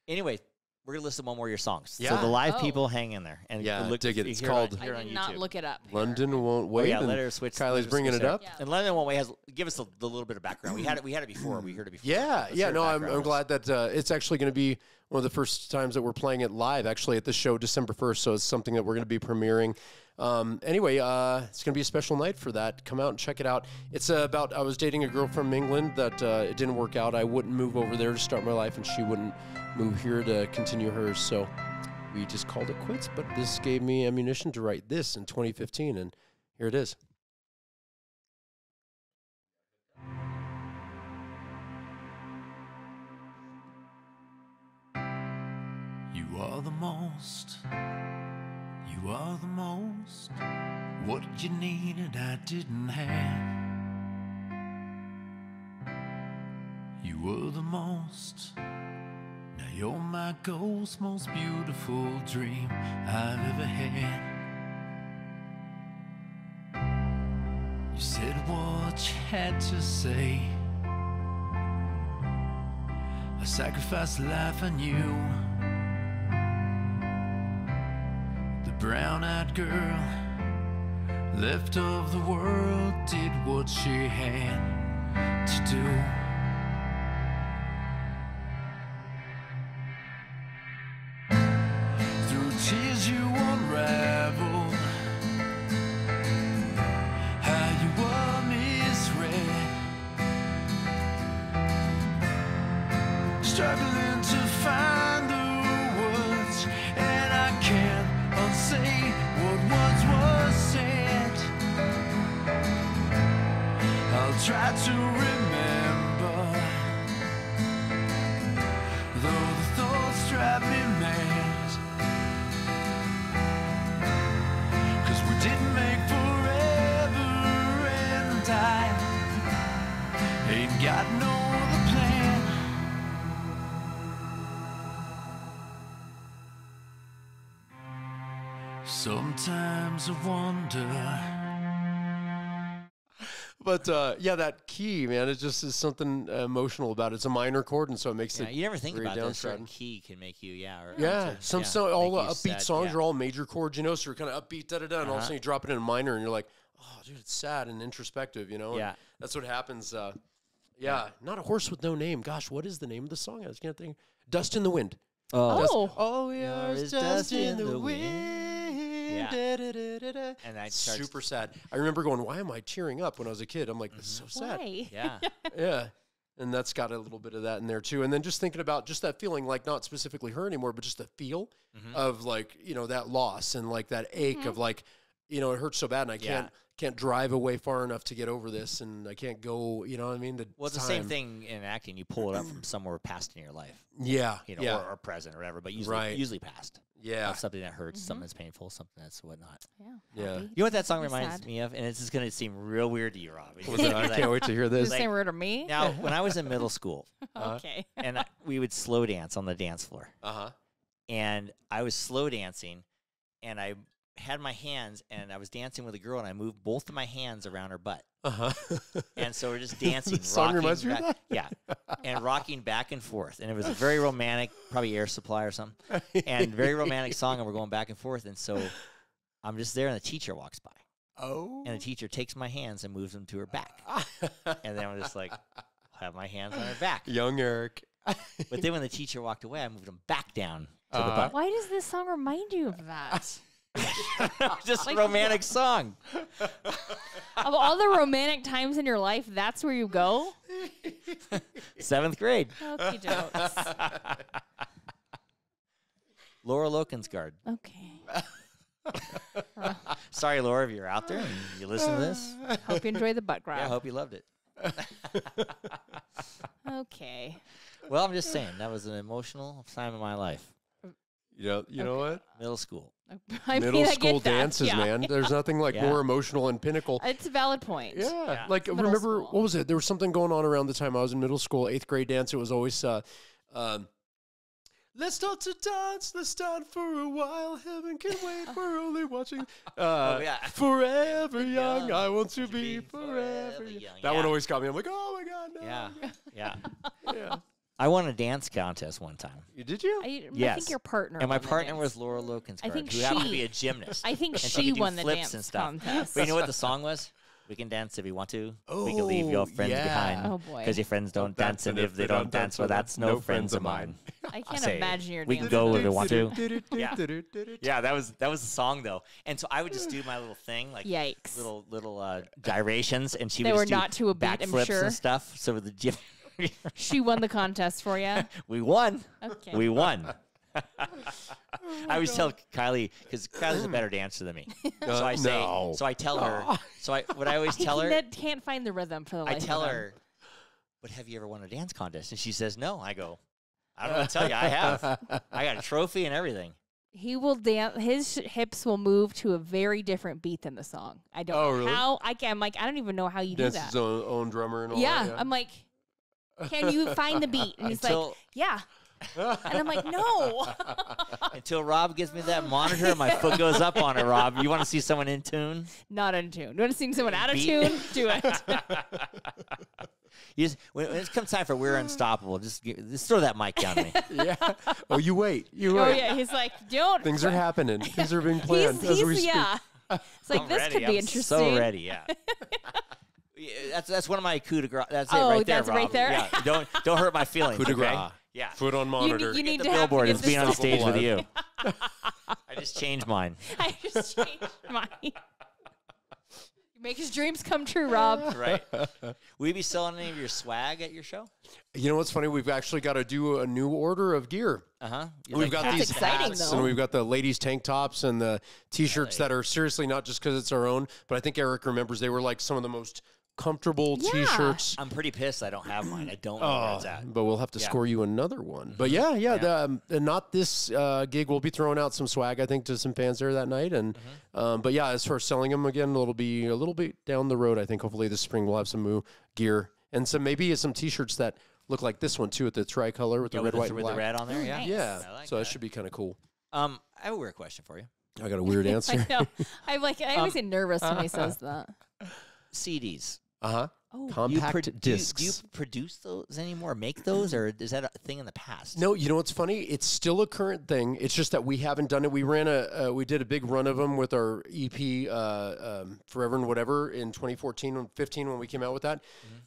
[SPEAKER 2] Anyway, we're gonna listen to one more of your songs. So
[SPEAKER 3] Yeah.
[SPEAKER 2] the live
[SPEAKER 1] Oh.
[SPEAKER 2] people hang in there and
[SPEAKER 3] Yeah,
[SPEAKER 2] if
[SPEAKER 3] dig it.
[SPEAKER 2] you
[SPEAKER 3] It's
[SPEAKER 2] hear it
[SPEAKER 3] called-
[SPEAKER 1] I
[SPEAKER 2] here on
[SPEAKER 1] did not
[SPEAKER 2] YouTube.
[SPEAKER 1] look it up. here.
[SPEAKER 3] London won't
[SPEAKER 2] Oh
[SPEAKER 3] wait.
[SPEAKER 2] yeah,
[SPEAKER 3] and
[SPEAKER 2] let her switch.
[SPEAKER 3] Kylie's bringing it up.
[SPEAKER 1] Yeah.
[SPEAKER 2] And London won't wait. Give us the little bit of background. We had it before. We heard it before.
[SPEAKER 3] Yeah,
[SPEAKER 2] Let's
[SPEAKER 3] yeah.
[SPEAKER 2] hear
[SPEAKER 3] No, I'm
[SPEAKER 2] background.
[SPEAKER 3] glad that it's actually going to be one of the first times that we're playing it live, actually, at the show December 1st. So it's something that we're going to be premiering. Anyway, it's going to be a special night for that. Come out and check it out. It's about, I was dating a girl from England that it didn't work out. I wouldn't move over there to start my life, and she wouldn't move here to continue hers. So we just called it quits. But this gave me ammunition to write this in 2015, and here it is.
[SPEAKER 4] You are the most, you are the most. What you needed, I didn't have. You were the most, now you're my ghost, most beautiful dream I've ever had. You said what you had to say. I sacrificed life on you. The brown-eyed girl, left of the world, did what she had to do. Through tears you unraveled how you were misread, struggling to find the words, and I can't unsay what once was said. I'll try to remember, though the thoughts drive me mad, 'cause we didn't make forever, and I ain't got no other plan. Sometimes I wonder.
[SPEAKER 3] But yeah, that key, man, it just is something emotional about it. It's a minor chord, and so it makes
[SPEAKER 2] Yeah,
[SPEAKER 3] it
[SPEAKER 2] you never think
[SPEAKER 3] very
[SPEAKER 2] about that. A certain
[SPEAKER 3] downtrodden.
[SPEAKER 2] key can make you, or
[SPEAKER 3] Yeah,
[SPEAKER 2] certain-
[SPEAKER 3] all
[SPEAKER 2] make
[SPEAKER 3] the
[SPEAKER 2] you
[SPEAKER 3] upbeat
[SPEAKER 2] sad,
[SPEAKER 3] songs
[SPEAKER 2] yeah.
[SPEAKER 3] are all major chords, you know, so you're kind of upbeat, da-da-da, and all of a
[SPEAKER 2] Uh-huh.
[SPEAKER 3] sudden you drop it in a minor, and you're like, oh, dude, it's sad and introspective, you know? And
[SPEAKER 2] Yeah.
[SPEAKER 3] that's what happens. Yeah, Not a Horse with No Name. Gosh, what is the name of the song? I was going to think. Dust in the Wind.
[SPEAKER 1] Oh.
[SPEAKER 3] Yeah,
[SPEAKER 2] There is dust in the wind. Yeah.
[SPEAKER 3] Da-da-da-da-da.
[SPEAKER 2] And that starts,
[SPEAKER 3] Super sad. I remember going, why am I tearing up when I was a kid? I'm like, this is so sad.
[SPEAKER 1] Why?
[SPEAKER 2] yeah.
[SPEAKER 3] Yeah. And that's got a little bit of that in there too. And then just thinking about just that feeling, like not specifically her anymore, but just the feel
[SPEAKER 2] Mhm.
[SPEAKER 3] of like, you know, that loss and like that ache of like, you know, it hurts so bad and I can't can't drive away far enough to get over this, and I can't go. You know what I mean?
[SPEAKER 2] Well, it's the same thing in acting. You pull it up from somewhere past in your life.
[SPEAKER 3] Yeah,
[SPEAKER 2] you know, or present or whatever, but usually past.
[SPEAKER 3] Yeah,
[SPEAKER 2] something that hurts, something that's painful, something that's whatnot.
[SPEAKER 3] Yeah.
[SPEAKER 2] You know what that song reminds me of, and it's just going to seem real weird to you, Rob.
[SPEAKER 3] I can't wait to hear this.
[SPEAKER 1] The same word to me.
[SPEAKER 2] Now, when I was in middle school,
[SPEAKER 1] Okay,
[SPEAKER 2] and we would slow dance on the dance floor. And I was slow dancing, and I had my hands, and I was dancing with a girl, and I moved both of my hands around her butt. And so we're just dancing,
[SPEAKER 3] song reminds me of that?
[SPEAKER 2] Yeah, and rocking back and forth. And it was a very romantic, probably Air Supply or something, and very romantic song, and we're going back and forth. And so I'm just there, and the teacher walks by.
[SPEAKER 3] Oh.
[SPEAKER 2] And the teacher takes my hands and moves them to her back. And then I'm just like, have my hands on her back.
[SPEAKER 3] Young Eric.
[SPEAKER 2] But then when the teacher walked away, I moved them back down to the butt.
[SPEAKER 1] why does this song remind you of that?
[SPEAKER 2] Just a romantic song.
[SPEAKER 1] Of all the romantic times in your life, that's where you go?
[SPEAKER 2] 7th grade.
[SPEAKER 1] Okey dokes.
[SPEAKER 2] Laura Lokensgaard.
[SPEAKER 1] Okay.
[SPEAKER 2] Sorry, Laura, if you're out there and you listen to this.
[SPEAKER 1] Hope you enjoy the butt grab.
[SPEAKER 2] Yeah, I hope you loved it.
[SPEAKER 1] Okay.
[SPEAKER 2] Well, I'm just saying, that was an emotional time in my life.
[SPEAKER 3] You know what?
[SPEAKER 2] Middle school.
[SPEAKER 3] Middle school
[SPEAKER 1] get that.
[SPEAKER 3] dances,
[SPEAKER 1] Yeah.
[SPEAKER 3] man. There's nothing like more emotional and pinnacle.
[SPEAKER 1] It's a valid point.
[SPEAKER 3] Yeah. Like,
[SPEAKER 1] Middle
[SPEAKER 3] remember,
[SPEAKER 1] school.
[SPEAKER 3] what was it? There was something going on around the time I was in middle school, 8th grade dance. It was always, let's start to dance. Let's start for a while. Heaven can wait. We're only watching. Forever young. I want to be forever young. That one always got me. I'm like, oh my God, no.
[SPEAKER 2] Yeah. I won a dance contest one time.
[SPEAKER 3] Did you?
[SPEAKER 1] I
[SPEAKER 2] Yes.
[SPEAKER 1] think your partner.
[SPEAKER 2] And my
[SPEAKER 1] won the
[SPEAKER 2] partner
[SPEAKER 1] dance.
[SPEAKER 2] was Laura Lokensgaard,
[SPEAKER 1] I think
[SPEAKER 2] who happened to
[SPEAKER 1] she-
[SPEAKER 2] be a gymnast.
[SPEAKER 1] I think
[SPEAKER 2] And
[SPEAKER 1] she
[SPEAKER 2] could do
[SPEAKER 1] won the
[SPEAKER 2] flips
[SPEAKER 1] dance
[SPEAKER 2] and stuff.
[SPEAKER 1] contest.
[SPEAKER 2] But you know what the song was? We can dance if you want to. We can leave
[SPEAKER 3] Oh,
[SPEAKER 2] your friends
[SPEAKER 3] yeah.
[SPEAKER 2] behind.
[SPEAKER 1] Oh, boy.
[SPEAKER 2] Because your friends don't dance, and if they don't dance, well, that's no friends of mine.
[SPEAKER 1] I can't
[SPEAKER 2] say,
[SPEAKER 1] imagine your
[SPEAKER 2] we can
[SPEAKER 1] dancing.
[SPEAKER 2] go if we want to.
[SPEAKER 3] Yeah.
[SPEAKER 2] Yeah, that was the song though, and so I would just do my little thing, like
[SPEAKER 1] Yikes.
[SPEAKER 2] little gyrations, and she
[SPEAKER 1] They
[SPEAKER 2] would
[SPEAKER 1] were
[SPEAKER 2] just do
[SPEAKER 1] not to a beat, I'm
[SPEAKER 2] backflips
[SPEAKER 1] sure.
[SPEAKER 2] and stuff. So the gym,
[SPEAKER 1] She won the contest for you.
[SPEAKER 2] we won.
[SPEAKER 1] Okay.
[SPEAKER 2] We won. I always tell Kylie, because Kylie's a better dancer than me. So I say,
[SPEAKER 3] no.
[SPEAKER 2] so I tell her, what I always tell her,
[SPEAKER 1] Can't find the rhythm for the life
[SPEAKER 2] I tell
[SPEAKER 1] of him.
[SPEAKER 2] her, but have you ever won a dance contest? And she says, no. I go, I don't know what to tell you. I have. I got a trophy and everything.
[SPEAKER 1] He will dance. His hips will move to a very different beat than the song. I don't
[SPEAKER 3] Oh,
[SPEAKER 1] know
[SPEAKER 3] really?
[SPEAKER 1] how. I'm like, I don't even know how you do
[SPEAKER 3] Dance
[SPEAKER 1] that.
[SPEAKER 3] his own drummer and all
[SPEAKER 1] Yeah,
[SPEAKER 3] that.
[SPEAKER 1] I'm like, can you find the beat? And he's like, yeah. And I'm like, no.
[SPEAKER 2] Until Rob gives me that monitor and my foot goes up on it, Rob. You want to see someone in tune?
[SPEAKER 1] Not in tune. You want to see someone out of
[SPEAKER 2] Beat.
[SPEAKER 1] tune? Do it.
[SPEAKER 2] You just, when it comes time for We're Unstoppable, just throw that mic down to me.
[SPEAKER 3] Yeah. Oh, you wait. You
[SPEAKER 1] Oh
[SPEAKER 3] wait.
[SPEAKER 1] yeah, he's like, don't.
[SPEAKER 3] Things are happening. Things are being planned as we speak.
[SPEAKER 1] yeah. It's like
[SPEAKER 2] I'm
[SPEAKER 1] this
[SPEAKER 2] ready.
[SPEAKER 1] could be
[SPEAKER 2] I'm
[SPEAKER 1] interesting.
[SPEAKER 2] So ready, yeah. Yeah, that's one of my coup de grace. That's it
[SPEAKER 1] Oh,
[SPEAKER 2] right there,
[SPEAKER 1] that's right
[SPEAKER 2] Rob.
[SPEAKER 1] there?
[SPEAKER 2] Yeah, don't hurt my feelings.
[SPEAKER 3] Coup de
[SPEAKER 2] okay?
[SPEAKER 3] grace.
[SPEAKER 2] Yeah.
[SPEAKER 3] Foot on
[SPEAKER 1] You
[SPEAKER 3] monitor.
[SPEAKER 1] need
[SPEAKER 2] The
[SPEAKER 1] to have
[SPEAKER 2] billboard
[SPEAKER 1] to
[SPEAKER 2] is
[SPEAKER 1] get
[SPEAKER 2] being on
[SPEAKER 1] this
[SPEAKER 2] stage with
[SPEAKER 3] Live.
[SPEAKER 2] you. I just changed mine.
[SPEAKER 1] I just changed mine. You make his dreams come true, Rob.
[SPEAKER 2] Right. Will you be selling any of your swag at your show?
[SPEAKER 3] You know what's funny? We've actually got to do a new order of gear.
[SPEAKER 2] Uh-huh.
[SPEAKER 3] We've got
[SPEAKER 1] That's
[SPEAKER 3] these
[SPEAKER 1] exciting,
[SPEAKER 3] hats,
[SPEAKER 1] though.
[SPEAKER 3] and we've got the ladies' tank tops and the T-shirts that are seriously not just because it's our own, but I think Eric remembers they were like some of the most comfortable
[SPEAKER 1] Yeah.
[SPEAKER 3] T-shirts.
[SPEAKER 2] I'm pretty pissed I don't have mine. I don't know where it's at.
[SPEAKER 3] But we'll have to
[SPEAKER 2] Yeah.
[SPEAKER 3] score you another one. But yeah. And not this gig. We'll be throwing out some swag, I think, to some fans there that night. And but yeah, as far as selling them again, it'll be a little bit down the road. I think hopefully this spring we'll have some new gear and maybe some T-shirts that look like this one too, with the tricolor with the red, white, and
[SPEAKER 2] with
[SPEAKER 3] black.
[SPEAKER 2] the red on there. Yeah.
[SPEAKER 1] Nice.
[SPEAKER 3] Yeah,
[SPEAKER 2] I like
[SPEAKER 3] so that
[SPEAKER 2] that.
[SPEAKER 3] should be kind of cool.
[SPEAKER 2] I have a weird question for you.
[SPEAKER 3] I got a weird answer.
[SPEAKER 1] I know. I always get nervous when he says that.
[SPEAKER 2] CDs.
[SPEAKER 3] Uh-huh.
[SPEAKER 1] Oh,
[SPEAKER 3] Compact discs.
[SPEAKER 2] Do you produce those anymore? Make those, or is that a thing in the past?
[SPEAKER 3] No, you know what's funny? It's still a current thing. It's just that we haven't done it. We we did a big run of them with our EP, Forever and Whatever, in 2014 and 15 when we came out with that.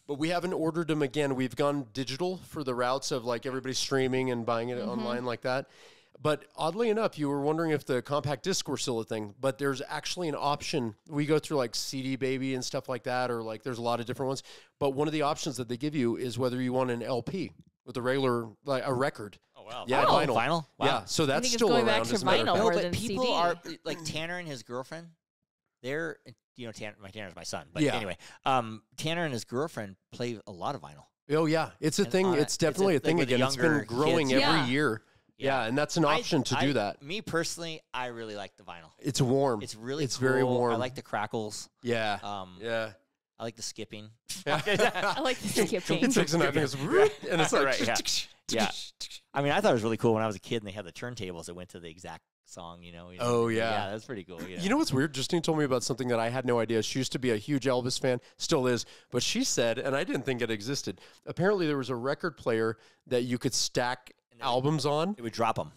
[SPEAKER 3] But we haven't ordered them again. We've gone digital for the routes of like everybody streaming and buying it online like that. But oddly enough, you were wondering if the compact disc were still a thing, but there's actually an option. We go through like CD Baby and stuff like that, or like there's a lot of different ones. But one of the options that they give you is whether you want an LP with a regular, like a record.
[SPEAKER 2] Oh wow.
[SPEAKER 3] Yeah, vinyl.
[SPEAKER 2] Vinyl. Wow.
[SPEAKER 3] Yeah, so that's
[SPEAKER 1] think it's
[SPEAKER 3] still
[SPEAKER 1] going
[SPEAKER 3] around.
[SPEAKER 1] back to
[SPEAKER 3] as a matter of
[SPEAKER 1] vinyl
[SPEAKER 3] fact.
[SPEAKER 1] more
[SPEAKER 2] No,
[SPEAKER 1] than
[SPEAKER 2] but people
[SPEAKER 1] CD.
[SPEAKER 2] are like Tanner and his girlfriend. they're, you know, Tanner's my son, but
[SPEAKER 3] Yeah.
[SPEAKER 2] anyway, Tanner and his girlfriend play a lot of vinyl.
[SPEAKER 3] Oh yeah, it's a
[SPEAKER 2] And,
[SPEAKER 3] thing. It's definitely a thing
[SPEAKER 2] with the
[SPEAKER 3] again. It's been
[SPEAKER 2] younger
[SPEAKER 3] growing
[SPEAKER 2] kids.
[SPEAKER 3] every
[SPEAKER 1] Yeah.
[SPEAKER 3] year. Yeah, and that's an option to do that.
[SPEAKER 2] Me personally, I really like the vinyl.
[SPEAKER 3] It's warm.
[SPEAKER 2] It's really
[SPEAKER 3] it's
[SPEAKER 2] cool.
[SPEAKER 3] very warm.
[SPEAKER 2] I like the crackles.
[SPEAKER 3] Yeah.
[SPEAKER 2] I like the skipping.
[SPEAKER 1] I like the skipping.
[SPEAKER 3] It takes a knife and goes, and it's like,
[SPEAKER 2] Right, yeah. I mean, I thought it was really cool when I was a kid and they had the turntables that went to the exact song, you know.
[SPEAKER 3] Oh, yeah.
[SPEAKER 2] Yeah, that's pretty cool.
[SPEAKER 3] You know what's weird? Justine told me about something that I had no idea. She used to be a huge Elvis fan, still is, but she said, and I didn't think it existed, apparently there was a record player that you could stack albums on.
[SPEAKER 2] It would drop them.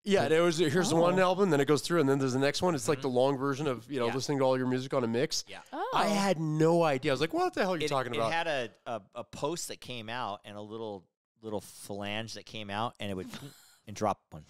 [SPEAKER 3] Yeah, there was here's one album, then it goes through, and then there's the next one. It's like the long version of
[SPEAKER 2] Yeah.
[SPEAKER 3] listening to all your music on a mix.
[SPEAKER 2] Yeah.
[SPEAKER 1] Oh.
[SPEAKER 3] I had no idea. I was like, what the hell are you talking about?
[SPEAKER 2] It had a post that came out and a little phalange that came out, and it would and drop one.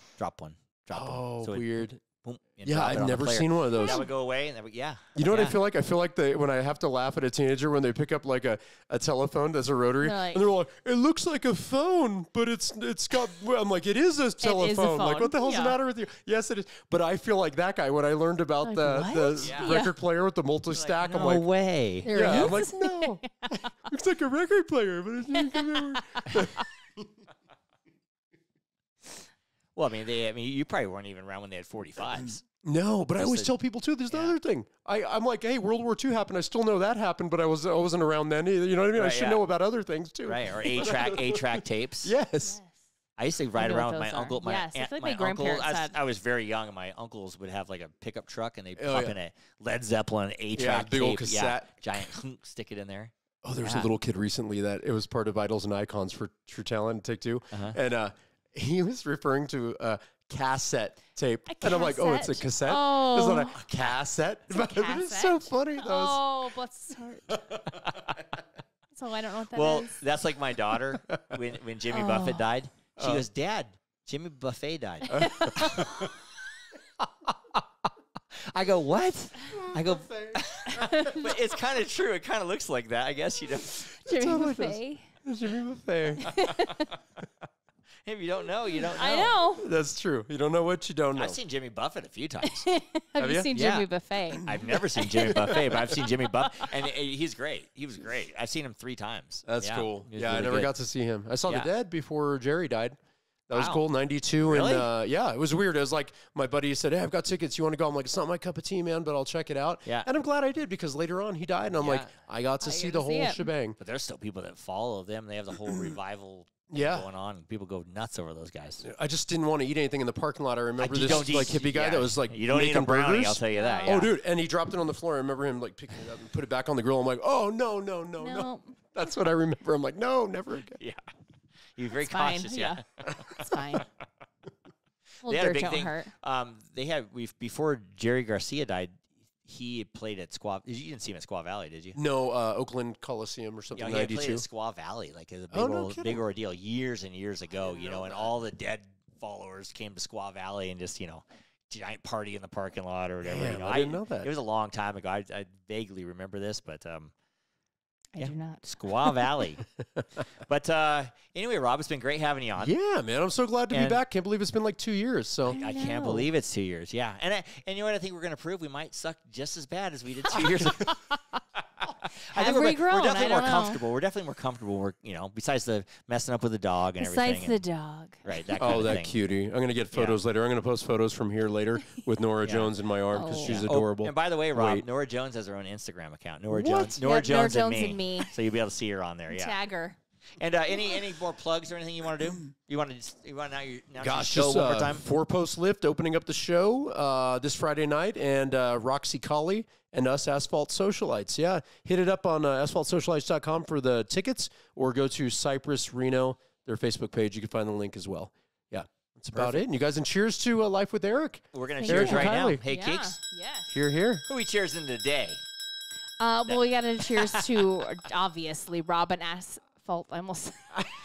[SPEAKER 3] Oh,
[SPEAKER 2] So it-
[SPEAKER 3] weird.
[SPEAKER 2] boom, and
[SPEAKER 3] Yeah,
[SPEAKER 2] drop it
[SPEAKER 3] I've
[SPEAKER 2] on the
[SPEAKER 3] never
[SPEAKER 2] player.
[SPEAKER 3] seen one of those.
[SPEAKER 2] That would go away, and that would, yeah.
[SPEAKER 3] You know what I
[SPEAKER 2] Yeah.
[SPEAKER 3] feel like? I feel like when I have to laugh at a teenager when they pick up like a telephone that's a rotary,
[SPEAKER 1] They're like-
[SPEAKER 3] and they're like, "It looks like a phone, but it's got." Well, I'm like, "It is a telephone." Like,
[SPEAKER 1] phone.
[SPEAKER 3] what the hell's the
[SPEAKER 1] Yeah.
[SPEAKER 3] matter with you? Yes, it is. But I feel like that guy when I learned about
[SPEAKER 1] Like,
[SPEAKER 3] the
[SPEAKER 1] what?
[SPEAKER 2] Yeah.
[SPEAKER 3] record player with the multi-stack. I'm
[SPEAKER 2] No
[SPEAKER 3] like,
[SPEAKER 2] way.
[SPEAKER 1] There
[SPEAKER 3] yeah,
[SPEAKER 1] it
[SPEAKER 3] I'm like,
[SPEAKER 1] is.
[SPEAKER 3] no, looks like a record player, but it's
[SPEAKER 2] Well, I mean, you probably weren't even around when they had 45s.
[SPEAKER 3] No, but I
[SPEAKER 2] Just
[SPEAKER 3] always
[SPEAKER 2] the-
[SPEAKER 3] tell people too. There's the
[SPEAKER 2] yeah.
[SPEAKER 3] other thing. I'm like, hey, World War II happened. I still know that happened, but I wasn't around then either. You know what I mean? I
[SPEAKER 2] Right,
[SPEAKER 3] should
[SPEAKER 2] yeah.
[SPEAKER 3] know about other things too.
[SPEAKER 2] Right, or eight-track tapes.
[SPEAKER 3] Yes.
[SPEAKER 2] I used to ride
[SPEAKER 1] know
[SPEAKER 2] around
[SPEAKER 1] what
[SPEAKER 2] with my
[SPEAKER 1] those are.
[SPEAKER 2] uncle. My
[SPEAKER 1] Yes, I
[SPEAKER 2] aunt,
[SPEAKER 1] feel like
[SPEAKER 2] my
[SPEAKER 1] my
[SPEAKER 2] uncle.
[SPEAKER 1] grandparents had-
[SPEAKER 2] I was very young, and my uncles would have like a pickup truck, and they
[SPEAKER 3] Oh,
[SPEAKER 2] pop
[SPEAKER 3] yeah.
[SPEAKER 2] in a Led Zeppelin 8-track
[SPEAKER 3] big
[SPEAKER 2] tape.
[SPEAKER 3] old cassette.
[SPEAKER 2] Giant, stick it in there.
[SPEAKER 3] Oh, there was
[SPEAKER 2] Yeah.
[SPEAKER 3] a little kid recently that it was part of Idols and Icons for True Talent Take Two, and he was referring to a cassette tape, and I'm like, oh, it's a cassette.
[SPEAKER 1] Oh.
[SPEAKER 3] It's not a cassette. But it's so
[SPEAKER 1] cassette?
[SPEAKER 3] funny. That was,
[SPEAKER 1] Oh, bless his heart. So I don't know what that is.
[SPEAKER 2] Well, that's like my daughter when Jimmy Buffett died. She
[SPEAKER 3] Oh.
[SPEAKER 2] goes, "Dad, Jimmy Buffett died." I go, "What?" I go, but it's kind of true. It kind of looks like that, I guess. You know,
[SPEAKER 1] Jimmy
[SPEAKER 3] totally
[SPEAKER 1] Buffet.
[SPEAKER 3] Jimmy Buffet.
[SPEAKER 2] if you don't know, you don't know.
[SPEAKER 1] I know.
[SPEAKER 3] That's true. You don't know what you don't know.
[SPEAKER 2] I've seen Jimmy Buffett a few times.
[SPEAKER 1] Have you
[SPEAKER 3] you?
[SPEAKER 1] seen
[SPEAKER 2] Yeah.
[SPEAKER 1] Jimmy Buffet?
[SPEAKER 2] I've never seen Jimmy Buffett, but I've seen Jimmy Buffett, and he's great. He was great. I've seen him 3 times.
[SPEAKER 3] That's
[SPEAKER 2] Yeah,
[SPEAKER 3] cool.
[SPEAKER 2] he was
[SPEAKER 3] Yeah, I
[SPEAKER 2] really
[SPEAKER 3] never
[SPEAKER 2] good.
[SPEAKER 3] got to see him. I saw
[SPEAKER 2] Yeah.
[SPEAKER 3] The Dead before Jerry died. That was
[SPEAKER 2] Wow.
[SPEAKER 3] cool, 92.
[SPEAKER 2] Really?
[SPEAKER 3] And yeah, it was weird. It was like my buddy said, hey, I've got tickets. You want to go? I'm like, it's not my cup of tea, man, but I'll check it out.
[SPEAKER 2] Yeah.
[SPEAKER 3] And I'm glad I did because later on he died. And I'm like,
[SPEAKER 2] Yeah.
[SPEAKER 3] I got to
[SPEAKER 1] I
[SPEAKER 3] see
[SPEAKER 1] get
[SPEAKER 3] the
[SPEAKER 1] to see
[SPEAKER 3] whole
[SPEAKER 1] it.
[SPEAKER 3] shebang.
[SPEAKER 2] But there's still people that follow them. They have the whole revival thing
[SPEAKER 3] Yeah.
[SPEAKER 2] going on. People go nuts over those guys.
[SPEAKER 3] I just didn't want to eat anything in the parking lot. I remember
[SPEAKER 2] You
[SPEAKER 3] this
[SPEAKER 2] don't eat-
[SPEAKER 3] like hippie guy
[SPEAKER 2] yeah.
[SPEAKER 3] that was like
[SPEAKER 2] You don't eat
[SPEAKER 3] making
[SPEAKER 2] a brownie,
[SPEAKER 3] burgers.
[SPEAKER 2] I'll tell you that.
[SPEAKER 3] Oh,
[SPEAKER 2] Yeah.
[SPEAKER 3] dude. And he dropped it on the floor. I remember him like picking it up and put it back on the grill. I'm like, oh, no.
[SPEAKER 1] No,
[SPEAKER 3] That's what I remember. I'm like, no, never again.
[SPEAKER 2] Yeah. You're very
[SPEAKER 1] it's fine.
[SPEAKER 2] cautious. Yeah.
[SPEAKER 1] It's fine. Well,
[SPEAKER 2] They had a
[SPEAKER 1] dirt
[SPEAKER 2] big
[SPEAKER 1] don't
[SPEAKER 2] thing.
[SPEAKER 1] hurt.
[SPEAKER 2] Before Jerry Garcia died, he played at Squaw. You didn't see him at Squaw Valley, did you?
[SPEAKER 3] No, Oakland Coliseum or something,
[SPEAKER 2] Yeah, he played
[SPEAKER 3] 92.
[SPEAKER 2] at Squaw Valley, like as a
[SPEAKER 3] Oh, no kidding.
[SPEAKER 2] big ordeal years and years ago, and all the Dead followers came to Squaw Valley and just, giant party in the parking lot or whatever.
[SPEAKER 3] Damn, I didn't know that.
[SPEAKER 2] It was a long time ago. I vaguely remember this, but
[SPEAKER 1] I do not.
[SPEAKER 2] Squaw Valley. But anyway, Rob, it's been great having you on.
[SPEAKER 3] Yeah, man, I'm so glad to be
[SPEAKER 2] And-
[SPEAKER 3] back. Can't believe it's been like 2 years. So
[SPEAKER 2] I
[SPEAKER 1] know.
[SPEAKER 2] can't believe it's 2 years. Yeah, and you know what? I think we're going to prove we might suck just as bad as we did 2 years ago. I
[SPEAKER 1] Have
[SPEAKER 2] think
[SPEAKER 1] we grown?
[SPEAKER 2] we're definitely
[SPEAKER 1] I
[SPEAKER 2] more
[SPEAKER 1] don't know.
[SPEAKER 2] comfortable. We're definitely more comfortable. We're besides the messing up with the dog and
[SPEAKER 1] Besides
[SPEAKER 2] everything.
[SPEAKER 1] the
[SPEAKER 2] and-
[SPEAKER 1] dog.
[SPEAKER 2] right, that kind
[SPEAKER 3] oh,
[SPEAKER 2] of
[SPEAKER 3] that
[SPEAKER 2] thing.
[SPEAKER 3] cutie. I'm gonna get photos later. I'm gonna post photos from here later with Nora
[SPEAKER 2] Yeah.
[SPEAKER 3] Jones in my arm because
[SPEAKER 1] Oh.
[SPEAKER 3] she's
[SPEAKER 1] Yeah.
[SPEAKER 3] adorable.
[SPEAKER 2] And by the way, Rob,
[SPEAKER 3] Wait.
[SPEAKER 2] Nora Jones has her own Instagram account. Nora
[SPEAKER 3] What?
[SPEAKER 2] Jones, Nora
[SPEAKER 1] Yep,
[SPEAKER 2] Jones,
[SPEAKER 1] Nora
[SPEAKER 2] and
[SPEAKER 1] Jones
[SPEAKER 2] me.
[SPEAKER 1] and me.
[SPEAKER 2] So you'll be able to see her on there. Yeah.
[SPEAKER 1] Tag her.
[SPEAKER 2] And any more plugs or anything you want to do? You want now you
[SPEAKER 3] Gosh,
[SPEAKER 2] show
[SPEAKER 3] just
[SPEAKER 2] one more time?
[SPEAKER 3] 4-post lift opening up the show this Friday night, and Roxy Kiley and us Asphalt Socialites. Yeah, hit it up on asphaltsocialites.com for the tickets, or go to Cypress Reno, their Facebook page. You can find the link as well. Yeah, that's about it. And you guys, and cheers to Life with Eric.
[SPEAKER 2] We're gonna
[SPEAKER 1] Thank
[SPEAKER 2] cheers
[SPEAKER 1] you.
[SPEAKER 2] right now.
[SPEAKER 3] Kylie.
[SPEAKER 2] Hey,
[SPEAKER 1] Yeah.
[SPEAKER 2] Keeks,
[SPEAKER 1] Yes.
[SPEAKER 3] Here, here.
[SPEAKER 2] who we cheers in today?
[SPEAKER 1] Well, we got to cheers to, obviously, Rob and Asphalt. I almost...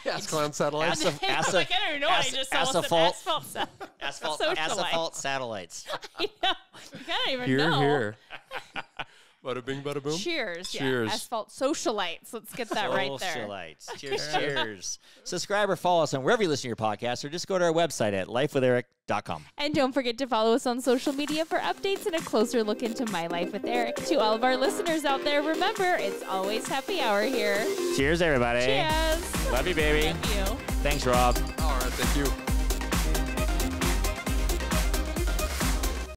[SPEAKER 3] Yes, Clown Satellites.
[SPEAKER 1] I don't even know what I just said.
[SPEAKER 2] Asphalt.
[SPEAKER 1] Asphalt
[SPEAKER 2] Asphalt Satellites.
[SPEAKER 1] I know. You gotta even
[SPEAKER 3] Here,
[SPEAKER 1] know.
[SPEAKER 3] here. Bada bing, bada boom.
[SPEAKER 1] Cheers.
[SPEAKER 3] Cheers.
[SPEAKER 1] Yeah. Asphalt Socialites. Let's get that right there.
[SPEAKER 2] Socialites. Cheers, cheers. Subscribe or follow us on wherever you listen to your podcast, or just go to our website at lifewitheric.com.
[SPEAKER 1] And don't forget to follow us on social media for updates and a closer look into My Life with Eric. To all of our listeners out there, remember, it's always happy hour here.
[SPEAKER 2] Cheers, everybody.
[SPEAKER 1] Cheers.
[SPEAKER 2] Love you, baby.
[SPEAKER 1] Love you.
[SPEAKER 2] Thanks, Rob.
[SPEAKER 3] All right, thank you.